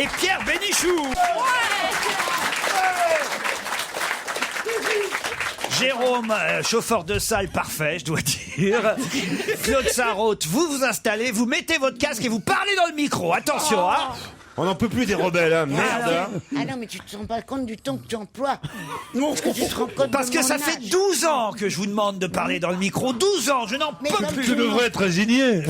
avec Pierre Bénichou. Jérôme, chauffeur de salle parfait, je dois dire. Claude Sarraute, vous vous installez, vous mettez votre casque et vous parlez dans le micro. Attention, hein. On n'en peut plus des rebelles, hein. Merde. Ah non, mais tu te rends pas compte du ton que tu emploies. Est-ce que tu te rends compte Parce de que mon ça âge? fait 12 ans que je vous demande de parler dans le micro. 12 ans, je n'en Mais peux comme plus. tu devrais être résigné.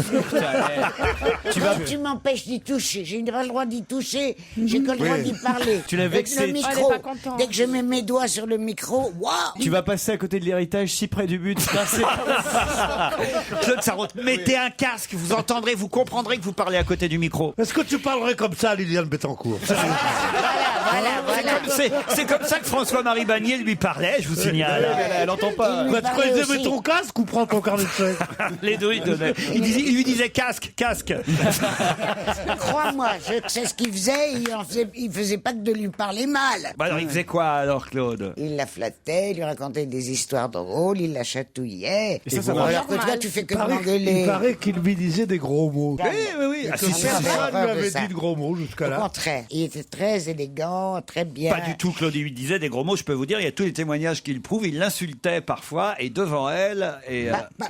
Tu m'empêches d'y toucher. J'ai pas le droit d'y toucher. J'ai que le droit d'y parler. Tu l'as Avec vexé. le micro. Elle est pas contente. Dès que je mets mes doigts sur le micro, waouh. Tu vas passer à côté de l'héritage si près du but. Claude Sarraute, mettez un casque, vous entendrez, vous comprendrez que vous parlez à côté du micro. Est-ce que tu parlerais comme ça à Liliane Bettencourt? C'est comme ça que François-Marie Bagné lui parlait, je vous signale. Elle entend pas. Il Bah, me tu parlait croyais aussi. mettre ton casque ou prends ton carnet de chèques? Les deux, il donnait. Il lui disait casque, casque. Crois-moi, je sais ce qu'il faisait. Il faisait pas que de lui parler mal. Bah alors, il faisait quoi alors, Claude? Il la flattait, il lui racontait des histoires drôles, il la chatouillait. Et ça marche. Alors que toi, tu fais que de Il m'engueuler. paraît qu'il lui disait des gros mots. Oui. Ah, Que si, si, personne c'est lui horreur de avait ça. dit de gros mots jusqu'à Au là. contraire, il était très élégant, très bien. Pas du tout, Claude, il lui disait des gros mots, je peux vous dire, il y a tous les témoignages qu'il prouve, il l'insultait parfois, et devant elle, et...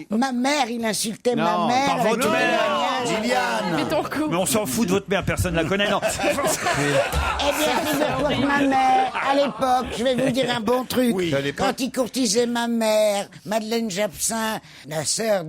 Ma mère, il insultait Non, ma mère. par avec votre des mère. témoignages. Liliane. Mais ton coup. mais on s'en fout de votre mère, personne ne la connaît, non. Eh bien, figure-toi que ma mère, à l'époque, je vais vous dire un bon truc. à l'époque. Quand il courtisait ma mère, Madeleine Japsin, la sœur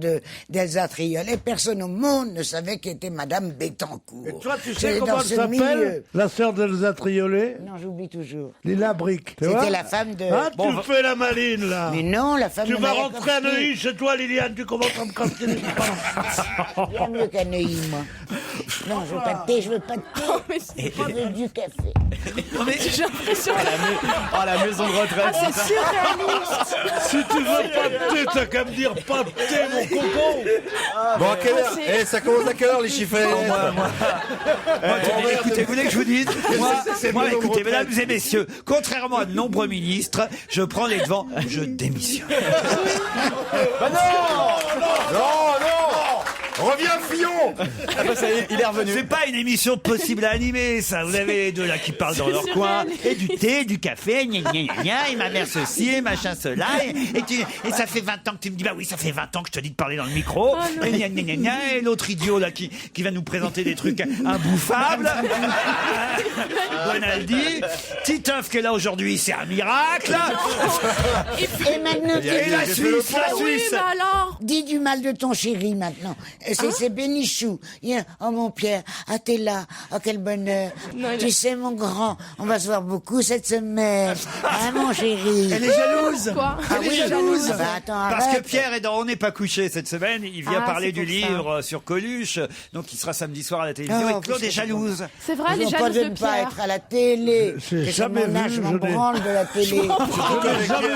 d'Elsa Triolet, personne au monde ne savait qui était Madame Bettencourt. Et toi, tu C'est sais comment dans elle ce s'appelle? milieu. La sœur d'Elsa Triolet? Non, j'oublie toujours. Lila Brick. Tu C'était vois? la femme de... Ah, tu fais la maline, là. Mais non, la femme Tu de vas Maria rentrer à Korsky. Neuilly chez toi, Liliane, tu commences à me casser les Bien mieux qu'à Neuilly, moi. Non, je veux pas de thé, je veux pas de thé. Je veux du café. J'ai l'impression Oh, la maison de retraite. c'est surréaliste. Si tu veux pas de thé, t'as qu'à me dire pas de thé, mon coco. Bon, à quelle heure? c'est- Ça commence à quelle heure, les chiffres? Écoutez, vous voulez que je vous dise c'est moi, maison de écoutez, retraite. mesdames et messieurs, contrairement à de nombreux ministres, je prends les devants, je démissionne. Bah non. Non. Reviens, Fillon. Ah bah ça y est, il est revenu. C'est pas une émission possible à animer, ça. Vous avez les deux là qui parlent dans leur coin, et du thé, du café, gna gna gna gna, et ma mère ceci, et machin cela, et ça fait 20 ans que tu me dis, bah oui, ça fait 20 ans que je te dis de parler dans le micro, et gna gna gna gna, et l'autre idiot là qui va nous présenter des trucs imbouffables. Bonaldi, Titeuf qui est là aujourd'hui, c'est un miracle. Et maintenant, Et la Suisse, la Oui, Suisse. mais alors. dis du mal de ton chéri maintenant. C'est Bénichou. Oh mon Pierre, ah t'es là, oh quel bonheur. Non, il Tu sais mon grand, on va se voir beaucoup cette semaine. Ah mon chéri. Elle est jalouse. Quoi? Ah oui, jalouse. Bah, attends, Parce que arrête. Pierre est dans On n'est pas couché cette semaine, il vient Ah, parler c'est du pour ça. livre sur Coluche, donc il sera samedi soir à la télévision, Oh, et Claude est jalouse. C'est vrai, elle est Ils ont pas jalouse de de ne pas Pierre. être à la télé. J'ai C'est sur jamais mon âge, vu, je m'en je n'ai- branle de la télé.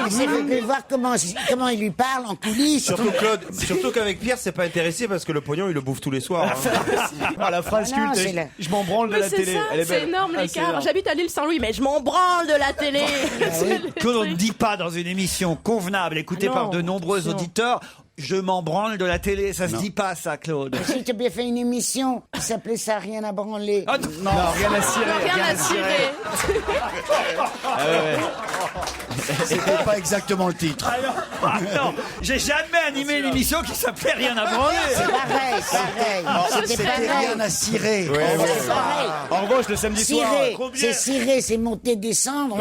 Il s'est fait voir comment il lui parle en coulisses. Surtout, Claude, surtout qu'avec Pierre, c'est pas intéressé parce que le pognon, il le bouffe tous les soirs. hein. Ah, la phrase Ah non, culte. c'est la- Je m'en branle de Mais la c'est télé. ça, Elle est c'est belle. énorme Ah, c'est l'écart. énorme. J'habite à l'île Saint-Louis, mais je m'en branle de la télé. Que l'on ne dit pas dans une émission convenable, écoutée Ah par non, de nombreux attention. auditeurs. Je m'en branle de la télé, ça se dit pas ça, Claude. Si tu as bien fait une émission qui s'appelait Ça, rien à branler. Ah, Non, rien à cirer. Rien à cirer. C'était pas exactement le titre. non, j'ai jamais animé une émission qui s'appelait Rien à branler. C'est pareil. C'était C'était pareil. rien à cirer. C'est pareil. En revanche, le samedi soir. Cirer, combien c'est cirer, c'est monter, descendre.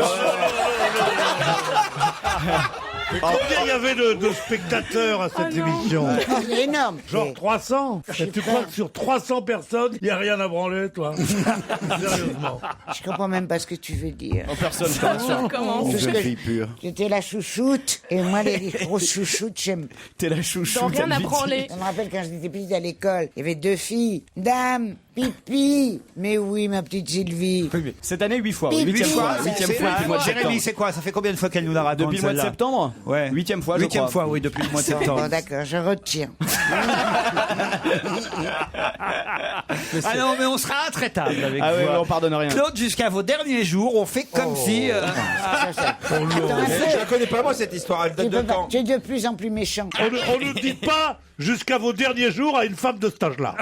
Mais combien il y avait de spectateurs à cette émission? C'est énorme. Genre 300. Et tu crois que sur 300 personnes, il n'y a rien à branler, toi? Sérieusement. Je comprends même pas ce que tu veux dire. En personne, je t'assure. Comment? Tout ce Jeune que fille pure. J'étais la chouchoute, et moi, les grosses chouchoutes, j'aime. T'es la chouchou. Dans rien à branler. Je me rappelle quand j'étais petite à l'école, il y avait 2 filles. Dame, pipi. Mais oui, ma petite Sylvie. Cette année, 8 fois. Pipi. 8e fois. C'est- 8e fois depuis le mois de septembre. Jérémy, c'est quoi? Ça fait combien de fois qu'elle nous la raconte? Depuis le mois de celle-là septembre Ouais. 8e fois, je 8e crois. fois, oui, depuis le mois de septembre. Bon, d'accord, je retiens. Ah non, mais on sera intraitable avec Ah vous. ouais, on pardonne rien. Claude, jusqu'à vos derniers jours, on fait comme si... Attends un Je la peu. connais pas, moi, cette histoire. Elle Tu date de peux pas- quand? tu es de plus en plus méchant. On ne dit pas jusqu'à vos derniers jours à une femme de cet âge-là.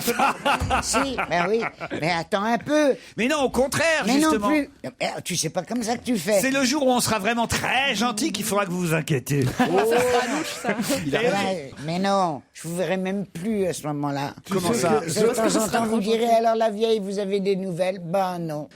Si, mais Ah oui, mais attends un peu. Mais non, au contraire, Mais justement. non plus. Tu sais pas comme ça que tu fais. C'est le jour où on sera vraiment très gentil qu'il faudra que vous vous inquiétez. Mais non, je vous verrai même plus à ce moment-là. Comment ça De temps en temps, vous direz, alors la vieille, vous avez des nouvelles? Ben non.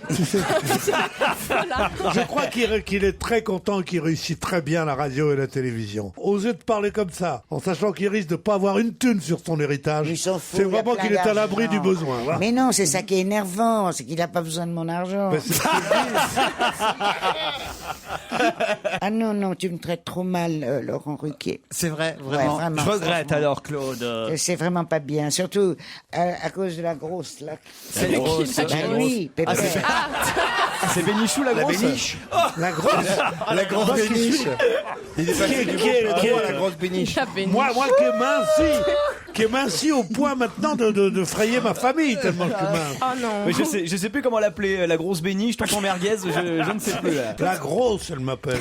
Je crois qu'il est très content, qu'il réussit très bien la radio et la télévision. Oser de parler comme ça, en sachant qu'il risque de pas avoir une thune sur son héritage, Il s'en fout, c'est il y a vraiment plein qu'il est à l'abri d'argent. du besoin. Voilà. Mais non, c'est ça qui est énervant, c'est qu'il n'a pas besoin de mon argent. Ben, c'est ce que je dis. Ah non, non, tu me traites trop mal, Laurent Ruquier. C'est vrai, vraiment. Ouais, vraiment, Je regrette franchement. alors, Claude. C'est vraiment pas bien, surtout à cause de la grosse, là. C'est grosse. Ben oui, Pépère. C'est Bénichou la La grosse. béniche. La grosse. La grande béniche. Il est passé du Qui est- bon qui est- à la grosse béniche. La béniche. Moi qui est minci au point maintenant de frayer ma famille tellement que mince. Oh non. Mais je sais plus comment l'appeler, la grosse béniche, tonton merguez, je ne sais plus. Là. La grosse, elle m'appelle.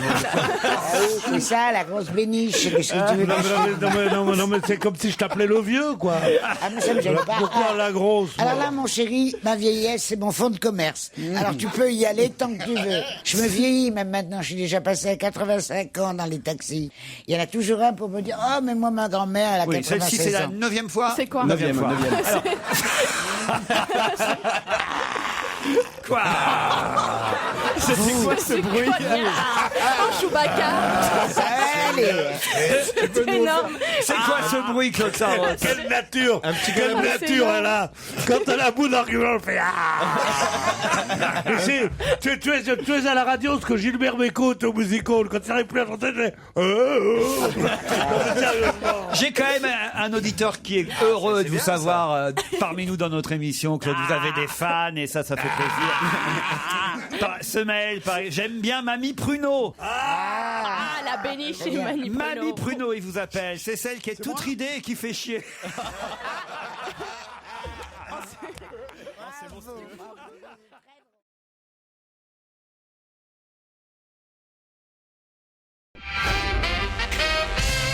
Ah oui, c'est ça, la grosse béniche. Qu'est-ce que tu veux Non, que je fasse? non, mais c'est comme si je t'appelais le vieux, quoi. Ah, mais ça me gêne pas. Pourquoi Ah. la grosse? Alors là, mon chéri, ma vieillesse, c'est mon fonds de commerce. Alors tu peux y aller tant que tu veux. Je me vieillis, même maintenant, je suis déjà passé à 85 ans dans les taxis. Il y en a toujours un pour me dire, oh, mais moi, ma grand-mère, elle a Oui, celle-ci, c'est 96 la ans. 9e fois. C'est quoi? 9e. Quoi? C'était quoi ce bruit? Oh, Chewbacca. Allez. C'est énorme. C'est quoi ce bruit, Claude Sarraute? Quelle nature! Quelle c'est nature énorme. elle a! Quand elle a un bout d'argument, elle fait ah! Et tu es à la radio ce que Gilbert Bécaud était au musical. Quand il n'arrive plus à chanter, je fais Non, mais sérieusement. J'ai quand même un auditeur qui est heureux de vous savoir parmi nous dans notre émission, Claude. Vous avez des fans et ça fait plaisir. Semaël, j'aime bien Mamie Pruneau. Ah, la béniche et Mamie Pruneau. Mamie Pruneau, il vous appelle. C'est celle qui est toute ridée et qui fait chier.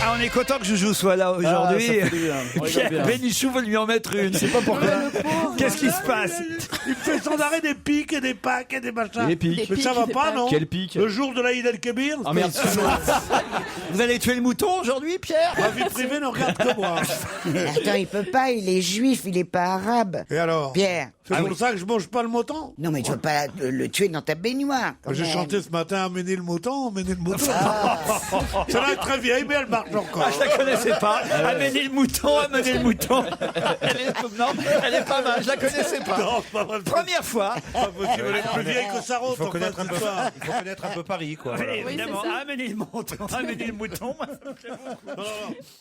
Ah, on est content que Joujou soit là aujourd'hui. ça fait du bien. On rigole bien. Bénichou veut lui en mettre une. Je sais pas pourquoi. Qu'est-ce qui se passe? Il me fait sans arrêt des pics et des packs et des machins. Des pics. Mais Des ça pics va et des pas, packs. non? Quel pic? Le jour de l'Aïd el-Kébir? Ah merde, Vous allez tuer le mouton aujourd'hui, Pierre? Ma vie privée ne regarde que moi. Attends, il peut pas, il est juif, il est pas arabe. Et alors? Pierre. C'est pour ça que je mange pas le mouton? Non, mais tu vas pas le tuer dans ta baignoire. quand J'ai même. chanté ce matin Amenez le mouton, amenez le mouton. Celle-là est très vieille, mais elle marche encore. Ah, je la connaissais pas. Amenez le mouton, amenez le mouton. Non, elle est pas mal, je la connaissais pas. Non, c'est pas vrai. Première fois. Pas possible, elle est plus vieille que sa Il route. faut connaître un peu Paris, quoi. Voilà. Évidemment, c'est ça. amenez le mouton, amenez le mouton. Non,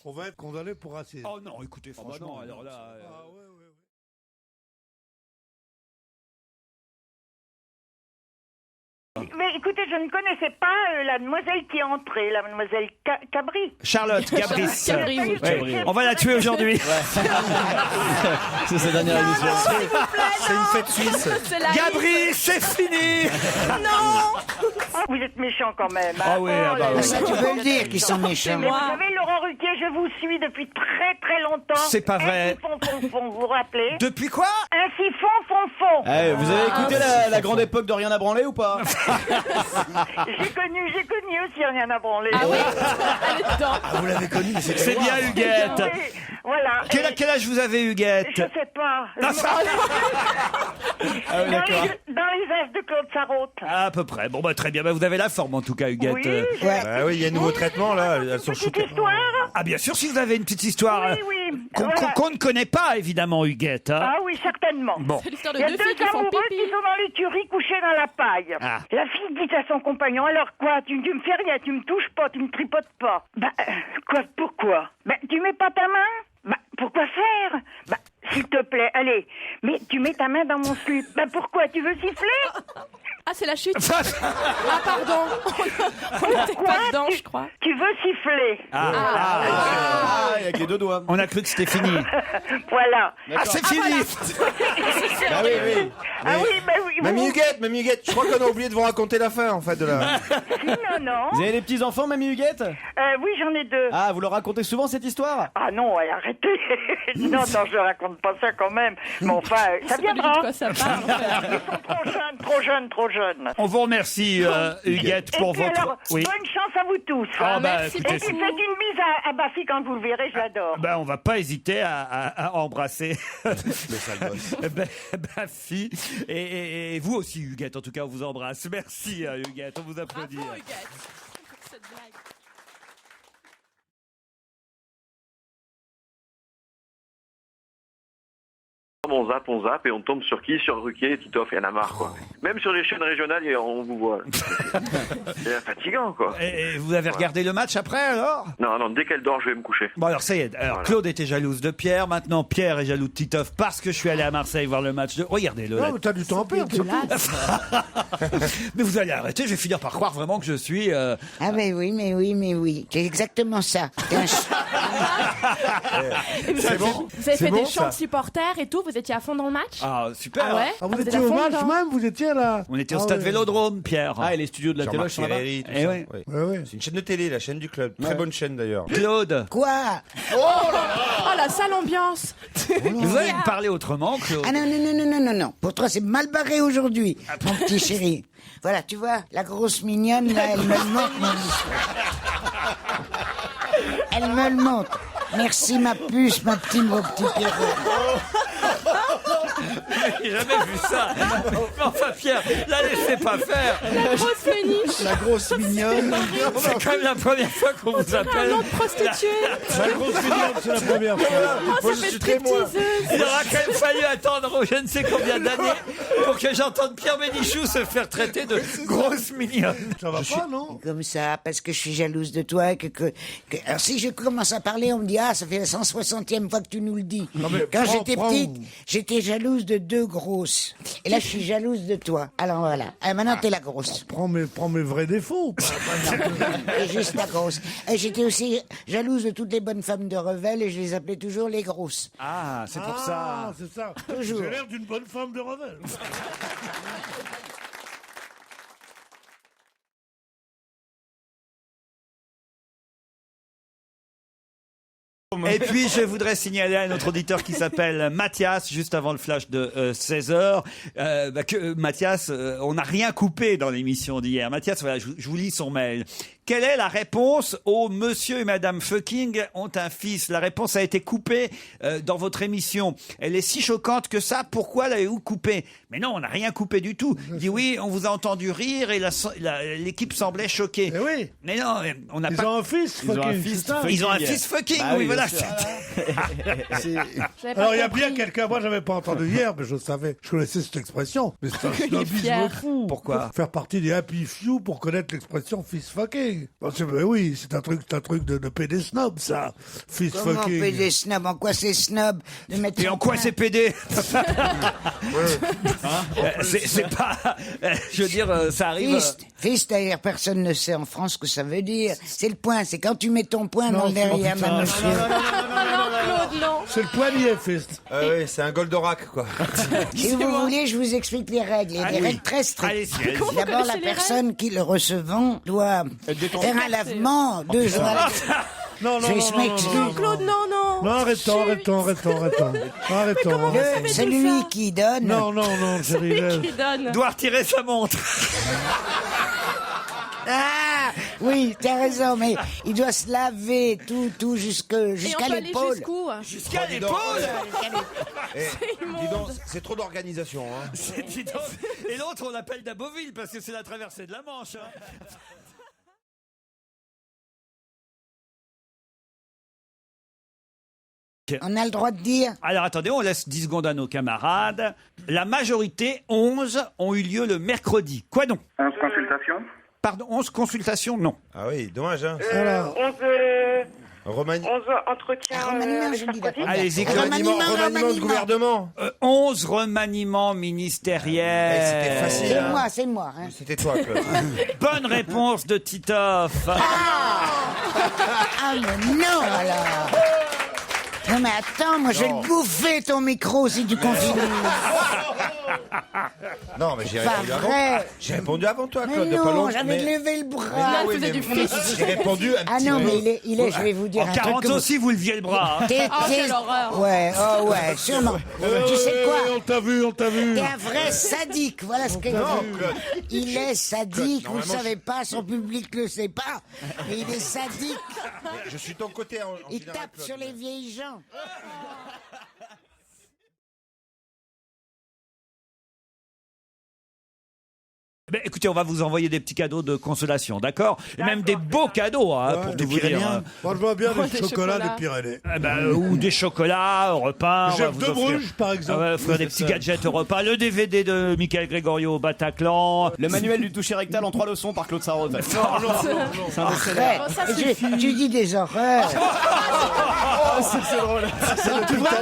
on va être condamné pour racisme. Oh non, écoutez, franchement, alors là. Mais écoutez, je ne connaissais pas la demoiselle qui est entrée, la mademoiselle Cabri. Charlotte Gabris. Cabri, oui. Ouais, on va la tuer aujourd'hui. c'est sa dernière émission. C'est une fête suisse. C'est la Gabris, c'est fini. Non. Ah, vous êtes méchant quand même. hein. Ah oui, ah bah là oui. là. Ça, tu peux le dire qu'ils sont méchants. Mais vous savez, Laurent Ruquier, je vous suis depuis très très longtemps. C'est pas vrai. Ainsi fond, vous vous rappelez? Depuis quoi? Ainsi fond. Eh, vous avez écouté la grande époque de Rien à branler ou pas? J'ai connu aussi rien à branler. Ah oui. Elle est dedans. Ah, vous l'avez connu, mais c'était C'est loin. bien, Huguette. Oui, voilà. Quel âge vous avez, Huguette? Je sais pas. Ah, ça- Ah oui, d'accord. Dans les âges de Claude Sarraute. À peu près. Bon, bah, très bien. Bah, vous avez la forme, en tout cas, Huguette. Oui, Ouais. Ah oui, il y a un nouveau traitement, là. Elles sont petite shootées. histoire. Ah, bien sûr, si vous avez une petite histoire Oui. qu'on qu'on ne connaît pas, évidemment, Huguette. Hein. Ah oui, certainement. Bon. C'est l'histoire de Il y a deux deux filles qui font amoureux pipi. qui sont dans l'écurie couchés dans la paille. Ah. La fille dit à son compagnon, alors quoi, tu me fais rien, tu me touches pas, tu me tripotes pas. Quoi, pourquoi? Tu mets pas ta main? Pourquoi faire? S'il te plaît, allez, mais tu mets ta main dans mon slip. Pourquoi? Tu veux siffler? Ah, c'est la chute. Ah, pardon. On n'était pas dedans, je crois. Tu veux siffler. Ah, avec les deux doigts. On a cru que c'était fini. Voilà. Ah, c'est fini. Ah oui, oui. Ah oui, bah oui. Mamie Huguette, je crois qu'on a oublié de vous raconter la fin en fait de la. Non. Vous avez des petits-enfants, Mamie Huguette? Oui, j'en ai 2. Ah, vous leur racontez souvent cette histoire? Ah non, arrêtez. non, je raconte pas ça quand même. Mais enfin, ça C'est pas du tout de viendra. quoi ça parle. Ils sont trop jeunes. On vous remercie, Huguette, Et pour puis votre... alors, bonne chance à vous tous. Ah, bah, merci écoutez, Et puis faites une bise à Bafi quand vous le verrez, je l'adore. on va pas hésiter à embrasser Bafi. Et vous aussi, Huguette, en tout cas, on vous embrasse. Merci, Huguette, on vous applaudit. Bravo, Huguette. Cette blague. On zappe et on tombe sur qui? Sur Ruquier, Titoff, il y en a marre, quoi. Même sur les chaînes régionales, on vous voit. C'est fatigant, quoi. Et vous avez regardé le match après, alors? Non, dès qu'elle dort, je vais me coucher. Bon, alors ça y est. Alors, Voilà. Claude était jalouse de Pierre. Maintenant, Pierre est jaloux de Titoff parce que je suis allé à Marseille voir le match de... Regardez-le. là. Non, mais t'as du temps à perdre. Dégueulasse. Mais vous allez arrêter, je vais finir par croire vraiment que je suis... Ah mais oui. C'est exactement ça. T'es un Et vous avez bon. vous avez C'est fait bon, des chants ça. de supporters et tout. Vous étiez à fond dans le match? Ah, super. Ah ouais. Ah, vous êtes étiez à au fond match dedans. même, vous étiez là. On était au Ah stade ouais. Vélodrome, Pierre. Ah, et les studios de la Jean-Marc téloche sont là-bas. Ferreri, tout Eh ça. oui. Oui. Ouais. C'est une chaîne de télé, la chaîne du club. Très bonne chaîne d'ailleurs. Claude, quoi? Oh, la sale ambiance. vous allez me parler autrement, Claude? Ah non. Pour toi, c'est mal barré aujourd'hui, mon petit chéri. Voilà, tu vois, la grosse mignonne, là, elle me le montre, mon histoire. Elle me le montre. Merci, ma puce, mon petit Pierrot. J'ai jamais vu ça. Enfin, Pierre, la laissez pas faire. La grosse péniche. La grosse mignonne. C'est quand même la première fois qu'on vous Un appelle. nom de prostituée. La grosse mignonne, c'est la première fois. Oh, ça fait stripteaseuse. Il aura quand même fallu attendre je ne sais combien d'années pour que j'entende Pierre Bénichou se faire traiter de grosse mignonne. Ça va pas, non? Comme ça, parce que je suis jalouse de toi. Alors, si je commence à parler, on me dit, ah, ça fait la 160e fois que tu nous le dis. mais Quand prends- j'étais prends- petite, j'étais jalouse de 2 grosses. Et là, je suis jalouse de toi. Alors voilà. Ah, maintenant, t'es la grosse. Prends mes vrais défauts. Et juste la grosse. Et j'étais aussi jalouse de toutes les bonnes femmes de Revel et je les appelais toujours les grosses. Ah, c'est pour Ah, ça. c'est ça. Toujours. J'ai l'air d'une bonne femme de Revel. Et puis, je voudrais signaler à notre auditeur qui s'appelle Mathias, juste avant le flash de 16h, que Mathias, on n'a rien coupé dans l'émission d'hier. Mathias, voilà, je vous lis son mail. Quelle est la réponse au monsieur et madame Fucking ont un fils? La réponse a été coupée dans votre émission. Elle est si choquante que ça, pourquoi l'avez-vous coupée? Mais non, on n'a rien coupé du tout. Il dit oui, on vous a entendu rire et l'équipe semblait choquée. Eh oui. Mais non, on n'a Ils pas... ont un fils, Ils ont un fucking, fils c'est ça. fucking. Ils ont un fils fucking, Bah oui, oui, voilà. bien sûr. J'avais pas Alors il y a compris. bien quelqu'un, moi j'avais pas entendu hier, mais je savais, je connaissais cette expression, mais c'est un Il est snobisme fier. fou. Pourquoi? Faire partie des happy few pour connaître l'expression fist fucking. Mais oui, c'est un truc de pédé snob ça. Fist Comment fucking. pédé snob? En quoi c'est snob de mettre Et son en quoi pain? c'est pédé? C'est pas... je veux dire, ça arrive... Fist, d'ailleurs, personne ne sait en France ce que ça veut dire. C'est le poing, c'est quand tu mets ton poing Non, dans le derrière putain. d'un monsieur. Non, Claude, non. C'est le poignet, fist. Ah oui, c'est un Goldorak quoi. Si vous voulez, je vous explique les règles. Il y a des oui. règles très strictes. Allez-y, allez-y. Comment vous D'abord, la connaissez les personne qui le recevant doit faire un lavement 2 jours à la... Non, non, Je non, m'excuse. non, Non, Claude, non. Non, arrêtons. Celui qui donne... Non, chérie. Celui qui donne. Doit retirer sa montre. Ah oui, t'as raison, mais il doit se laver tout jusqu'à Et on peut aller l'épaule. jusqu'où? Jusqu'à dis donc. l'épaule. Dis donc, c'est trop d'organisation. Hein. Dis donc. Et l'autre, on l'appelle Daboville parce que c'est la traversée de la Manche. Hein. On a le droit de dire... Alors attendez, on laisse 10 secondes à nos camarades. La majorité, 11, ont eu lieu le mercredi. Quoi donc? 11 consultations. Pardon, 11 consultations? Non. Ah oui, dommage. Hein. Voilà. entretiens remaniement, avec je dis Sarkozy. Allez-y, Remaniement de gouvernement. 11 remaniements ministériels. C'était facile. C'est moi. Hein. C'était toi, Claude. Bonne réponse de Titoff. Ah, mais non, alors. Non, mais attends, moi, je vais te bouffer ton micro si tu continues. Non, mais j'ai Pas répondu avant. vrai. J'ai répondu avant toi, Mais Claude. de pas non, long- j'avais mais- levé le bras. Là, elle faisait du fils. J'ai répondu un Ah petit non, peu. mais il est, je vais vous dire En un 40 truc. aussi, vous leviez le bras. hein. T'es- quelle horreur. Ouais, sûrement. Tu sais quoi On t'a vu. T'es un vrai sadique, voilà ce qu'il Non, dit. Claude. Il est sadique, vous ne normalement, savez pas, son public ne le sait pas, mais il est sadique. Je suis ton côté en Il général, tape Claude. sur les vieilles gens. Ben, écoutez, on va vous envoyer des petits cadeaux de consolation, d'accord? Et même des beaux cadeaux, hein, pour des tout vous dire. Pyrénéens. Moi, je vois bien Ouais, des des chocolats chocolats. des Pyrénées. Eh ben, ou des chocolats au repas. on va Chef vous de offrir- Bruges, par exemple. Ah ouais, offrir des petits gadgets au repas. Le DVD de Michael Gregorio au Bataclan. Le manuel du toucher rectal en 3 leçons par Claude Sarraute. C'est un best-seller. Arrête, ça suffit. tu dis des horreurs. C'est drôle.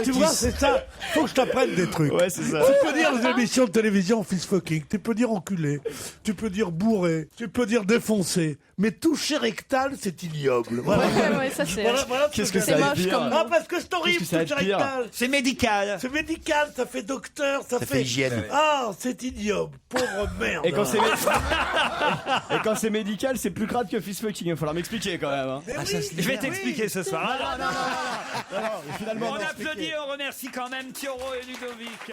Tu vois, c'est ça. Faut que je t'apprenne des trucs. Ouais, c'est ça. Tu peux dire les émissions de télévision fist fucking, tu peux dire enculé, tu peux dire bourré, tu peux dire défoncé, mais toucher rectal, c'est ignoble. Voilà. Ouais, ça c'est. Voilà Qu'est-ce que C'est ça moche veut dire comme Ah, parce que c'est horrible, Qu'est-ce que ça toucher va être pire rectal. C'est médical. C'est médical, ça fait docteur, ça fait hygiène. Ah, c'est ignoble, pauvre merde. Et quand c'est Et quand c'est médical, c'est plus crade que fist fucking. Il va falloir m'expliquer quand même. Hein. Je vais t'expliquer ce soir. Finalement, On applaudit et on remercie quand même Thioro et Ludovic.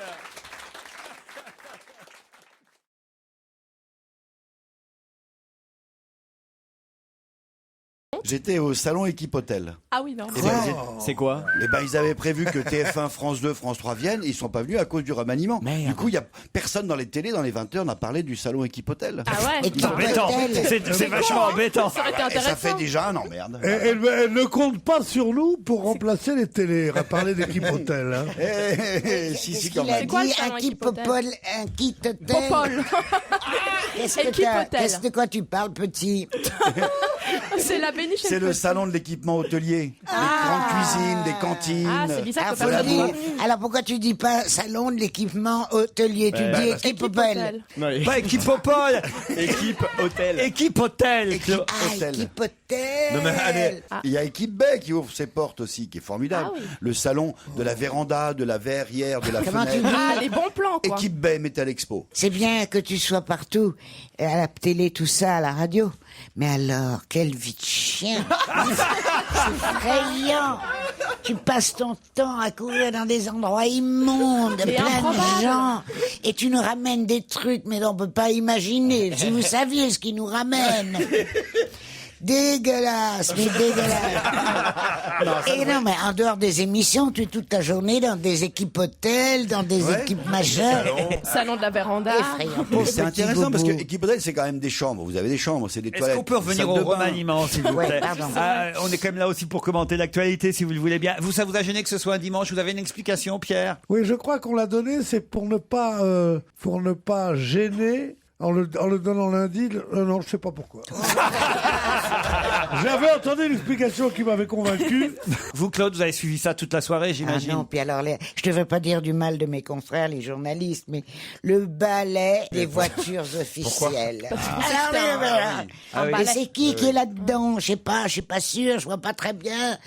J'étais au salon Équipe Hôtel. Ah oui, non. Eh ben, c'est quoi ils avaient prévu que TF1, France 2, France 3 viennent et ils sont pas venus à cause du remaniement. Du coup, il y a personne dans les télés, dans les 20h, n'a parlé du salon Équipe Hôtel. Ah ouais. Équipe Embêtant. Hôtel. C'est vachement embêtant. Ça aurait été Et ça intéressant. fait déjà un emmerde. Elle ne compte pas sur nous pour remplacer les télés. On va parler d'équipe hôtel. Hein. Si, Qu'est-ce quand qu'il a même. quoi, le dit salon un Équipe kit Hôtel Popol, un kit hôtel. Popol. Équipe Hôtel. De quoi tu parles, petit? C'est la béniche. C'est le salon de l'équipement hôtelier. Des grandes cuisines, des cantines. Ah, c'est bizarre que faut personne dire- n'est venu. alors pourquoi tu dis pas salon de l'équipement hôtelier? Tu dis équipe Équipe Popol. Hôtel. Pas équipe Popol. Équipe hôtel. Équipe Hôtel. Ah, Hôtel. équipe hôtel. Non, mais allez, il y a Équipe Baie qui ouvre ses portes aussi, qui est formidable. Ah oui. Le salon de la véranda, de la verrière, de la Comment tu fenêtre. dis? Ah, les bons plans, quoi. Équipe Baie Metal Expo. C'est bien que tu sois partout, à la télé, tout ça, à la radio. Mais alors, quelle vie de chien! C'est effrayant! Tu passes ton temps à courir dans des endroits immondes, Et plein improbables. de gens, et tu nous ramènes des trucs, mais on peut pas imaginer. Si vous saviez ce qu'ils nous ramènent! Dégueulasse, mais dégueulasse. Et non, mais en dehors des émissions, tu es toute ta journée dans des équipes hôtels, dans des équipes machin. Salon de la véranda. Effrayant. Mais Pauvre c'est petit intéressant parce que boubou. Équipe Hôtel, c'est quand même des chambres. Vous avez des chambres, c'est des Est-ce toilettes. qu'on peut revenir salle au de bain. remaniement, s'il vous Ouais, plaît? pardon. On est quand même là aussi pour commenter l'actualité, si vous le voulez bien. Vous, ça vous a gêné que ce soit un dimanche? Vous avez une explication, Pierre? Oui, je crois qu'on l'a donné, c'est pour ne pas gêner. En le donnant lundi, non, je sais pas pourquoi. J'avais entendu l'explication qui m'avait convaincu. Vous, Claude, vous avez suivi ça toute la soirée, Ah j'imagine? non, puis alors, je ne veux pas dire du mal de mes confrères, les journalistes, mais le balai des voitures officielles. Un Mais balai. c'est qui est là-dedans? Je sais pas sûre, je vois pas très bien.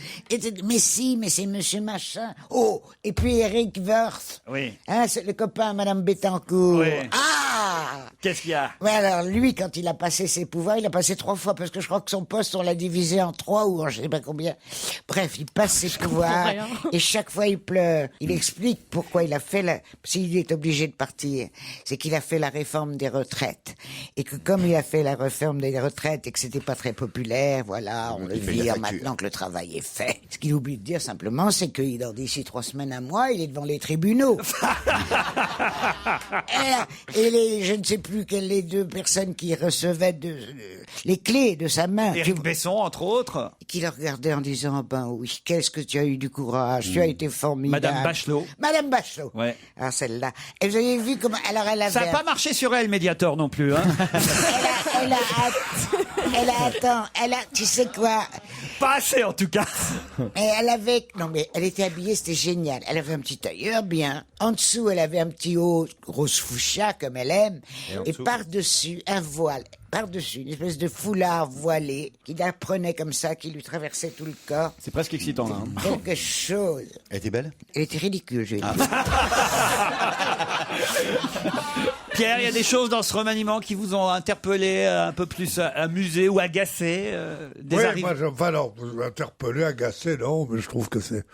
Mais si, mais c'est monsieur machin. Oh, et puis Eric Woerth. Oui. Hein, c'est le copain de Madame Bettencourt. Oui. Ah! Qu'est-ce qu'il y a? Ouais, alors lui, quand il a passé ses pouvoirs, il a passé 3 fois, parce que je crois que son poste, on l'a divisé en 3 ou en je sais pas combien. Bref, il passe ses pouvoirs, rien. et chaque fois il pleure. Il explique pourquoi il a fait s'il est obligé de partir. C'est qu'il a fait la réforme des retraites. Et que comme il a fait la réforme des retraites et que c'était pas très populaire, voilà, on le Il paye la vire facture. maintenant que le travail est fait. Ce qu'il oublie de dire simplement, c'est que dans d'ici 3 semaines à mois, il est devant les tribunaux. Et je ne sais plus quelles les 2 personnes qui recevaient les clés de sa main, Éric Besson, entre autres. qui le regardaient en disant, ben oui, qu'est-ce que tu as eu du courage, tu as été formidable. Madame Bachelot. Madame Bachelot. Ouais. Alors celle-là. Et vous avez vu comment, alors elle avait... Ça n'a pas marché sur elle, Mediator, non plus, hein? tu sais quoi, Pas assez, en tout cas. Et non mais elle était habillée, c'était génial. Elle avait un petit tailleur bien. En dessous, elle avait un petit haut rose fuchsia comme elle aime. Et par-dessus, un voile. Par-dessus, une espèce de foulard voilé qui la prenait comme ça, qui lui traversait tout le corps. C'est presque excitant là. Quelque chose. Elle était belle? Elle était ridicule, j'ai dit. Pierre, il y a des choses dans ce remaniement qui vous ont interpellé, un peu plus amusé ou agacé des Oui, arrivées. moi, alors, interpellé, agacé, non, mais je trouve que c'est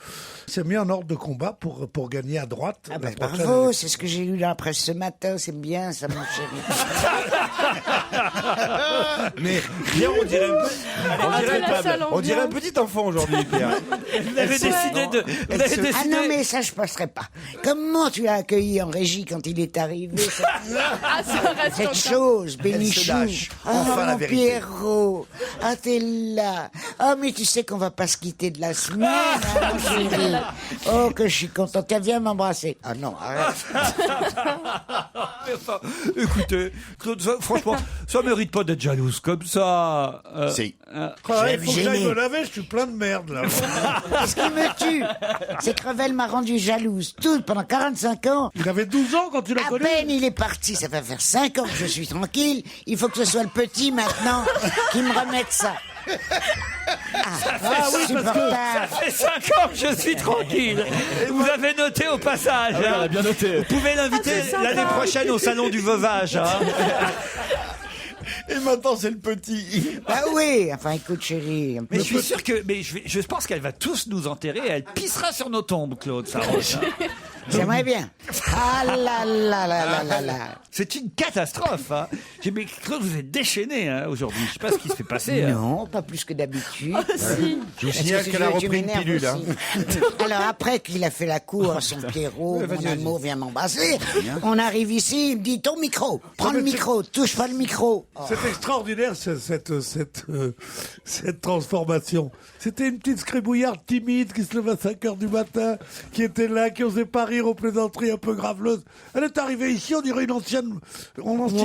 mis en ordre de combat pour gagner à droite. Ah bah la prochaine bravo, élection. c'est ce que j'ai lu dans la presse ce matin, c'est bien ça, mon chéri. Mais Pierre, on dirait on un petit enfant aujourd'hui, Pierre. Vous avez décidé de... Vous avez décidé... Ah non, mais ça, je passerai pas. Comment tu l'as accueilli en régie quand il est arrivé cette chose, Bénichou. Enfin, la mon vérité. Pierrot. Ah, t'es là. Ah, mais tu sais qu'on va pas se quitter de la semaine, hein, mon chéri. Oh, que je suis contente. Tiens, viens m'embrasser. Ah non, arrête. Enfin, écoutez, Claude, franchement, ça mérite pas d'être jalouse comme ça. Si. Ah, il faut que gêné. j'aille me laver, je suis plein de merde, là. Ce qui me tue, c'est que Revel m'a rendu jalouse. Tout, pendant 45 ans. Il avait 12 ans quand tu l'as À connu. peine il est parti, ça va faire 5 ans que je suis tranquille. Il faut que ce soit le petit maintenant qui me remette ça. Ah oui, parce que Ça fait 5 ans que je suis tranquille. Vous avez noté au passage. Ah ouais, on a bien noté. Vous pouvez l'inviter l'année prochaine au salon du veuvage. Hein. Et maintenant, c'est le petit. Ah oui, enfin écoute chérie. Mais je suis sûr que, je pense qu'elle va tous nous enterrer. Elle pissera sur nos tombes, Claude Sarraute. J'aimerais bien. Ah là là là là là là. C'est une catastrophe. Hein. Mais Claude, vous êtes déchaîné hein, aujourd'hui. Je sais pas ce qui se fait passer. Hein. Non, pas plus que d'habitude. Je vous signale qu'elle a repris une pilule. Hein. Alors après qu'il a fait la cour à son Pierrot, mon amour vient m'embrasser. On arrive ici, il me dit ton micro, prends le micro, touche pas le micro. Oh. c'est extraordinaire cette transformation. C'était une petite scribouillarde timide qui se levait à 5 heures du matin, qui était là, qui osait pas rire aux plaisanteries un peu graveleuses. Elle est arrivée ici, on dirait une ancienne teneuse de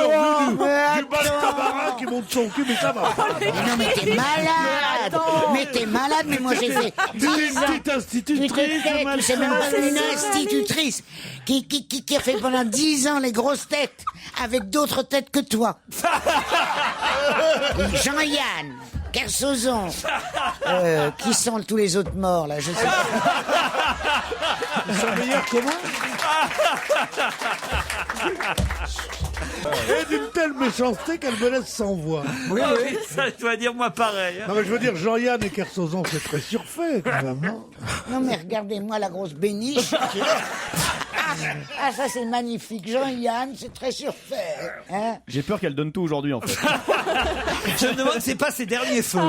revue du bal tabarin qui monte son cul, mais ça va. Non mais t'es malade. Mais t'es malade, mais moi j'ai fait 10 ans. Une petite Tu institutrice, tu sais même pas une institutrice qui a fait pendant 10 ans les grosses têtes avec d'autres têtes que toi. Jean-Yann, Kersozon, qui sont tous les autres morts là, je sais pas. Ils sont meilleurs que moi. Et d'une telle méchanceté qu'elle me laisse sans voix. Oui, ça, je dois dire moi pareil. Hein. Non mais je veux dire, Jean-Yann et Kersozon, c'est très surfait quand même, non? Non mais regardez-moi la grosse béniche. Ah ça c'est magnifique, Jean-Yann, c'est très surfait. Hein. J'ai peur qu'elle donne tout aujourd'hui en fait. Je me demande, c'est pas ses derniers feux.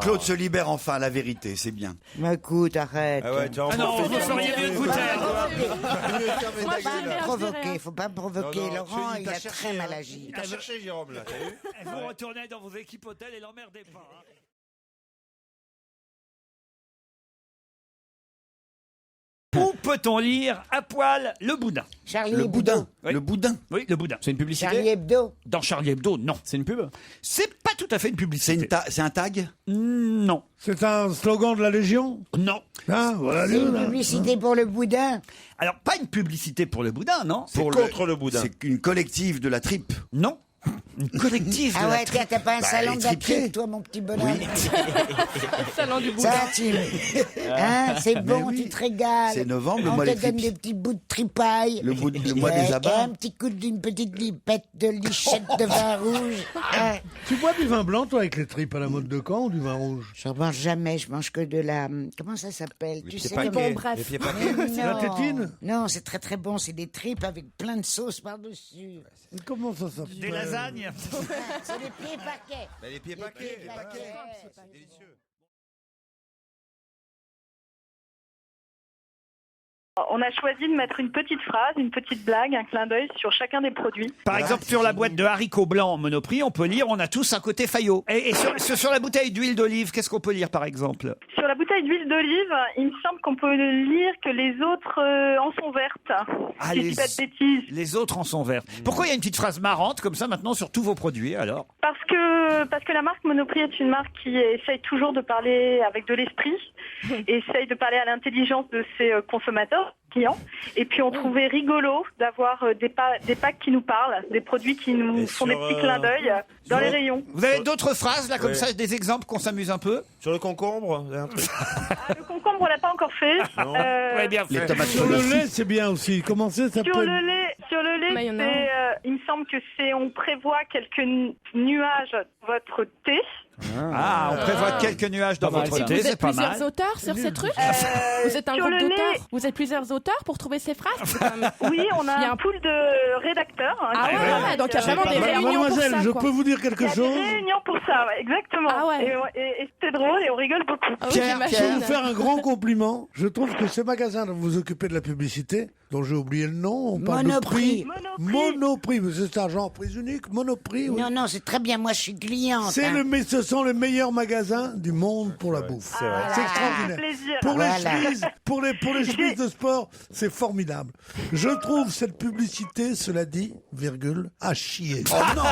Claude se libère enfin, la vérité, c'est bien. Mais écoute, arrête. Ah ouais, tiens, Ah non, vous feriez mieux de vous taire. Faut pas me provoquer. Laurent, il a très mal agi. T'as cherché Jérôme là, t'as vu? Vous retournez dans vos équipes hôtels et l'emmerdez pas. Hein. Où peut-on lire à poil le boudin? Charlie Le Hebdo. boudin. Oui. Le boudin. Oui, le boudin. C'est une publicité. Charlie Hebdo. Dans Charlie Hebdo, non. C'est une pub. C'est pas tout à fait une publicité. C'est un tag. Non. C'est un slogan de la Légion? Non. Hein, voilà, C'est une là. publicité pour le boudin. Alors, pas une publicité pour le boudin, non. C'est contre le boudin. C'est une collective de la tripe. Non. Une collective de Ah la ouais, tiens, t'as pas un salon les de la tripiers. tripe, toi, mon petit bonhomme. Salon du Ça boudin. va, Tim? Hein, c'est bon, oui. tu te régales. C'est novembre, le On mois te des donne tripes. des petits bouts de tripaille. Le mois des abats. Un petit coup d'une petite lipette de lichette de vin rouge. Hein. Tu bois du vin blanc, toi, avec les tripes à la mode de Caen ou du vin rouge? Je mange jamais, je mange que de la... Comment ça s'appelle? Tu sais paquets. comment... Bon, bref. Les pieds paquets. La tétine? Non, c'est très très bon, c'est des tripes avec plein de sauce par-dessus. Comment ça s'appelle? Des lasagnes. C'est des pieds paquets. Bah, les pieds paquets. pieds paquets. C'est délicieux. On a choisi de mettre une petite phrase, une petite blague, un clin d'œil sur chacun des produits. Par exemple, sur la boîte de haricots blancs Monoprix, on peut lire « On a tous un côté Fayot ». Et sur la bouteille d'huile d'olive, qu'est-ce qu'on peut lire, par exemple? Sur la bouteille d'huile d'olive, il me semble qu'on peut lire que les autres en sont vertes. Ah, Si je dis pas de bêtises. les autres en sont verts. Pourquoi il y a une petite phrase marrante comme ça maintenant sur tous vos produits, alors? Parce que parce que la marque Monoprix est une marque qui essaye toujours de parler avec de l'esprit, essaye de parler à l'intelligence de ses consommateurs, clients. Et puis on trouvait rigolo d'avoir des packs qui nous parlent, des produits qui nous font des petits clins d'œil dans les rayons. Vous avez d'autres phrases là comme ça, des exemples qu'on s'amuse un peu? Sur le concombre, Le concombre, on l'a pas encore fait. Ouais, bien fait. Les tomates Sur le lait, c'est bien aussi. Comment ça Sur le lait, Mais il y en a il me semble que on prévoit quelques nuages dans votre thé. Ah, on prévoit quelques nuages dans Pas mal, votre ça. thé, Vous c'est êtes pas plusieurs mal. auteurs sur ces trucs Vous êtes un sur groupe le d'auteurs lait. Vous êtes plusieurs auteurs pour trouver ces phrases C'est quand même- Oui, on Il y a a un un pool de rédacteurs. Ah ouais, donc il y a vraiment des réunions pour Mademoiselle, ça, je quoi. peux vous dire Il y quelque a des chose? réunions pour ça, ouais, exactement. Ah ouais. Et c'est drôle et on rigole beaucoup. Ah oui, Pierre, Je vais j'imagine. vous faire un grand compliment. Je trouve que ces magasins dont vous vous occupez de la publicité, dont j'ai oublié le nom, on parle Monoprix. de prix. Monoprix, mais c'est un genre prix unique. Monoprix, oui. Non, non, c'est très bien. Moi, je suis cliente. C'est hein. ce sont les meilleurs magasins du monde pour la bouffe. c'est vrai. C'est Ah, extraordinaire. plaisir. Pour les Voilà. chemises, pour les chemises de sport, c'est formidable. Je trouve cette publicité, cela dit, virgule, à chier. Oh non.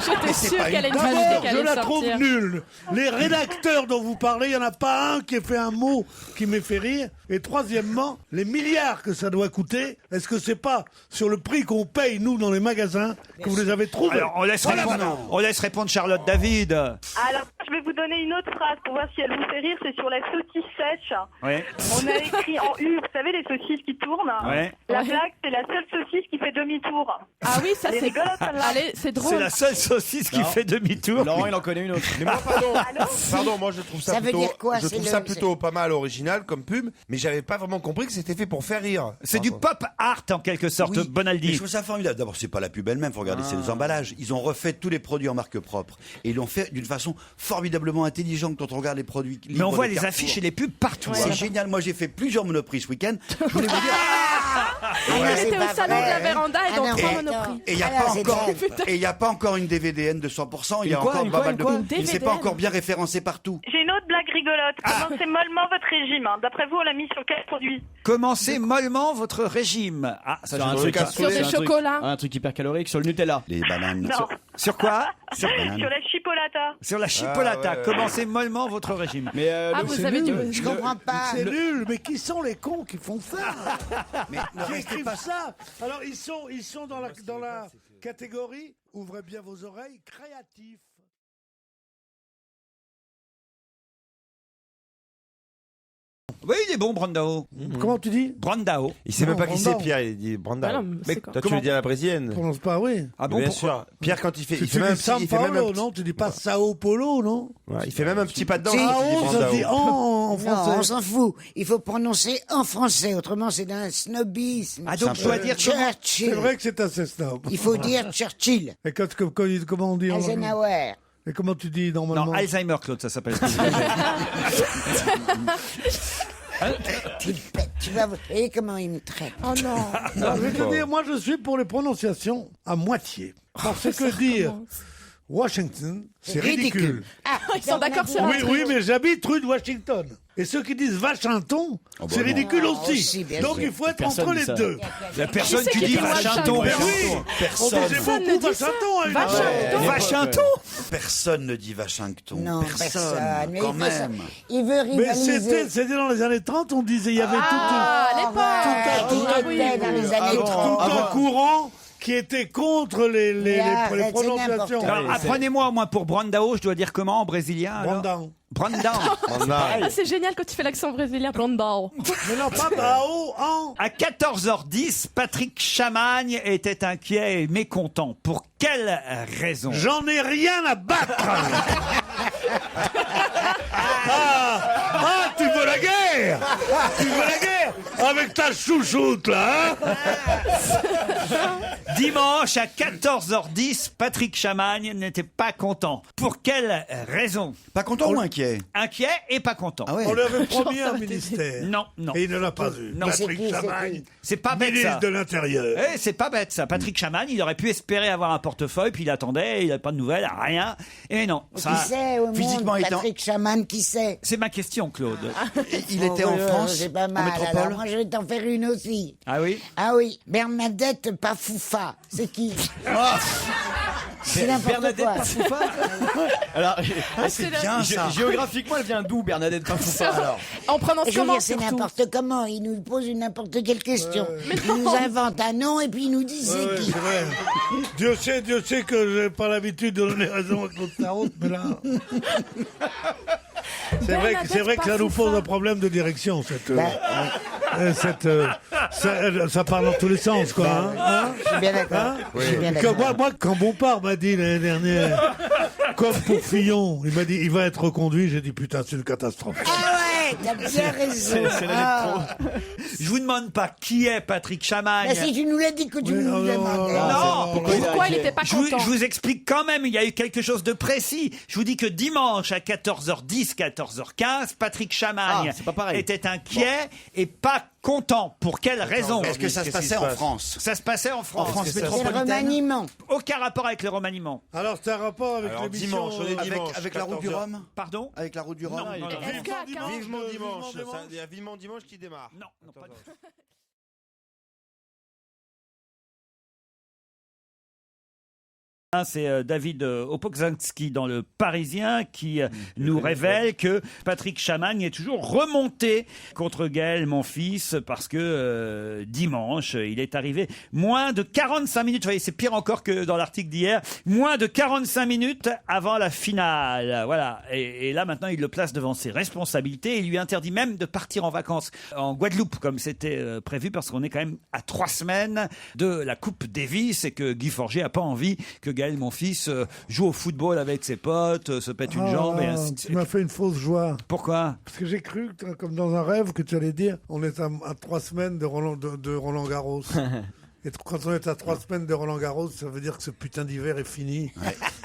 J'étais sûre qu'elle allait D'abord, imaginer qu'elle je allait la trouve sortir. nulle. Les rédacteurs dont vous parlez, il n'y en a pas un qui ait fait un mot qui m'ait fait rire. Et troisièmement, les milliards que ça doit coûter, est-ce que c'est pas sur le prix qu'on paye, nous, dans les magasins, que vous les avez trouvés? Alors, on laisse répondre Charlotte David. Alors, je vais vous donner une autre phrase pour voir si elle vous fait rire. C'est sur la saucisse sèche. Ouais. On a écrit en U, vous savez, les saucisses qui tournent. Ouais. La Ouais. blague, c'est la seule saucisse qui fait demi-tour. Ah oui, ça Elle est c'est rigolote, celle-là. Allez, c'est C'est drôle. la seule saucisse qui Non. fait demi-tour. Laurent, il en connaît une autre. Mais moi, pardon, moi je trouve ça, Ça veut plutôt, dire quoi, je c'est trouve le- ça plutôt pas mal original comme pub, mais j'avais pas vraiment compris que c'était fait pour faire rire. C'est du pop art en quelque sorte, Oui, mais Bonaldi. je trouve ça formidable. D'abord, c'est pas la pub elle-même, faut regarder, c'est les emballages. Ils ont refait tous les produits en marque propre. Et ils l'ont fait d'une façon formidablement intelligente quand on regarde les produits. Mais on livres voit de les Carrefour. affiches et les pubs partout. C'est hein. génial. Moi, j'ai fait plusieurs Monoprix ce week-end. Je voulais vous dire. On c'est était pas au salon de la vrai. véranda et Ah dans non, trois mais Monoprix. Et il n'y a, Ah là, pas c'est encore- dingue. et il y a pas encore une DVDN de 100%. Il y a Une quoi, encore une pas quoi, mal une de. quoi Il s'est pas DVDN. encore bien référencé partout. J'ai une autre blague rigolote. Commencez mollement votre régime. Hein. D'après vous, on l'a mis sur quel produit? Commencez mollement votre régime. Ah, ça Sur je un ne truc, sais pas. Sur des un truc- chocolats. Un truc hyper calorique sur le Nutella. Les bananes. Non. Sur quoi Sur la chipolata. Sur la chipolata. Ah, ouais. Commencez mollement votre régime. Mais Ah, vous avez dit. Je comprends pas. C'est nul, mais qui sont les cons qui font ça? Mais ne Qui restez écrivent pas. ça? Alors, ils sont dans la catégorie, ouvrez bien vos oreilles, créatifs. Oui, il est bon, Brandao. Comment tu dis? Brandao. Il sait même Non, pas qui c'est Brandao. Pierre, il dit Ah Brandao. non, mais Mais c'est quoi Toi tu veux dire la brésilienne? Prononce pas, oui. Ah bon, Bien pourquoi sûr. Pierre quand il fait, Tu il fait même un dis Sao petit, il fait même un Paulo, petit- non? Tu dis pas Sao Paulo, non? Ouais, il fait même un petit pas de danse. Si. quand il dit Sao, ça Brandao. dit en Non, français. on s'en fout. Il faut prononcer en français. Autrement, c'est d'un snobisme. Ah, donc je dois dire comment Churchill. C'est vrai que c'est assez snob. Il faut dire Churchill. Et comment on dit en anglais? Eisenhower. Et comment tu dis normalement? Non, Alzheimer, Claude, ça s'appelle. Tu vas voir. Et comment il me traite. Oh non. Non, je vais te dire, moi je suis pour les prononciations à moitié. Parce que dire Washington, c'est ridicule. Ah, Ils sont d'accord sur un Oui, truc. oui, mais j'habite rue de Washington. Et ceux qui disent Washington, c'est ridicule Ah, aussi. aussi, bien Donc sûr. il faut être Personne entre dit les ça. deux. La personne Qui qui c'est dit qui dit Vachinton. Washington? Mais oui, on Personne. disait Personne ne beaucoup dit ça. Washington à une époque. Washington. Vachinton. Personne ne dit Washington. Non, personne. Mais Quand il veut ça- même. Il veut Mais rivaliser. c'était dans les années 30, on disait, il y avait Ah, à l'époque. Il Ah oui. était dans les années tout 30. un courant qui était contre les arrête, c'est prononciations. n'importe Alors, apprenez-moi au moins pour Brandao, je dois dire comment en brésilien alors Brandao. Brandao. Ah, c'est génial quand tu fais l'accent brésilien. Brandao. Mais non, pas Bao, en. À 14h10, Patrick Chamagne était inquiet et mécontent. Pour quelle raison? J'en ai rien à battre. Ah, tu veux la guerre? Tu veux la guerre? Avec ta chouchoute, là, hein? Dimanche à 14h10, Patrick Chamagne n'était pas content. Pour quelle raison? Pas content ou inquiet? Inquiet et pas content. Ah ouais. On lui avait promis ça un va t'aider. ministère. Non, non. Et il ne l'a pas eu. Non. C'est Patrick qui, c'est Chamagne, qui C'est pas bête ministre ça. de l'Intérieur. Eh, c'est pas bête ça. Patrick Chamagne, il aurait pu espérer avoir un portefeuille, puis il attendait, il n'avait pas de nouvelles, rien. Et non, ça. Qui c'est au physiquement monde, étant- Patrick Chaman, qui c'est? C'est ma question, Claude. Il était en France, C'est pas en mal. Alors, métropole. moi, je vais t'en faire une aussi. Ah oui? Ah oui, Bernadette Pafoufa. C'est qui? C'est n'importe Bernadette quoi. Pafoufa. Alors, c'est bien, ça. Géographiquement, elle vient d'où, Bernadette Pafoufa alors? On prononce Je veux comment dire, c'est surtout n'importe comment. Il nous pose n'importe quelle question. Mais Il nous non. invente un nom et puis il nous dit c'est Ouais, qui. c'est vrai. Dieu sait que j'ai pas l'habitude de donner raison à Claude Sarraute, mais là. C'est vrai que ça nous pose un problème de direction, ça parle dans tous les sens, quoi. Hein Je suis bien d'accord. Je suis bien d'accord. Moi, quand mon père m'a dit l'année dernière, comme pour Fillon, il m'a dit il va être reconduit, j'ai dit putain, c'est une catastrophe. Ah ouais, t'as bien raison. Je vous demande pas qui est Patrick Chamagne. Bah, si tu nous l'as dit que tu nous demandais. Non, Pourquoi il était pas je vous content explique quand même, il y a eu quelque chose de précis. Je vous dis que dimanche à 14h10, 14h15, Patrick Chamagne c'est pas pareil. était inquiet et pas content. Pour quelle raison? Est-ce que ça se passait en France? Ça se passait en France. France C'est le métropolitaine. remaniement. Aucun rapport avec le remaniement. Alors, c'est un rapport avec Alors, l'émission. dimanche, on est dimanche. Avec la route du 14 heures. Rhum? Pardon? Avec la route du Rhum? Non, non, non. Est-ce qu'à 15 Vivement dimanche. Il y a Vivement dimanche qui démarre. Non, non, pas du tout. C'est David Opokzanski dans Le Parisien qui nous révèle que Patrick Chamagne est toujours remonté contre Gaël Monfils parce que dimanche, il est arrivé moins de 45 minutes, vous voyez, c'est pire encore que dans l'article d'hier, moins de 45 minutes avant la finale. Voilà. Et là, maintenant, il le place devant ses responsabilités et il lui interdit même de partir en vacances en Guadeloupe, comme c'était prévu, parce qu'on est quand même à 3 semaines de la Coupe Davis et que Guy Forget n'a pas envie que Gaël Monfils joue au football avec ses potes, se pète une jambe et ainsi de Tu suite. m'as fait une fausse joie. Pourquoi? Parce que j'ai cru, comme dans un rêve, que tu allais dire on est à 3 semaines de Roland Garros. Et quand on est à 3 semaines de Roland Garros, ça veut dire que ce putain d'hiver est fini.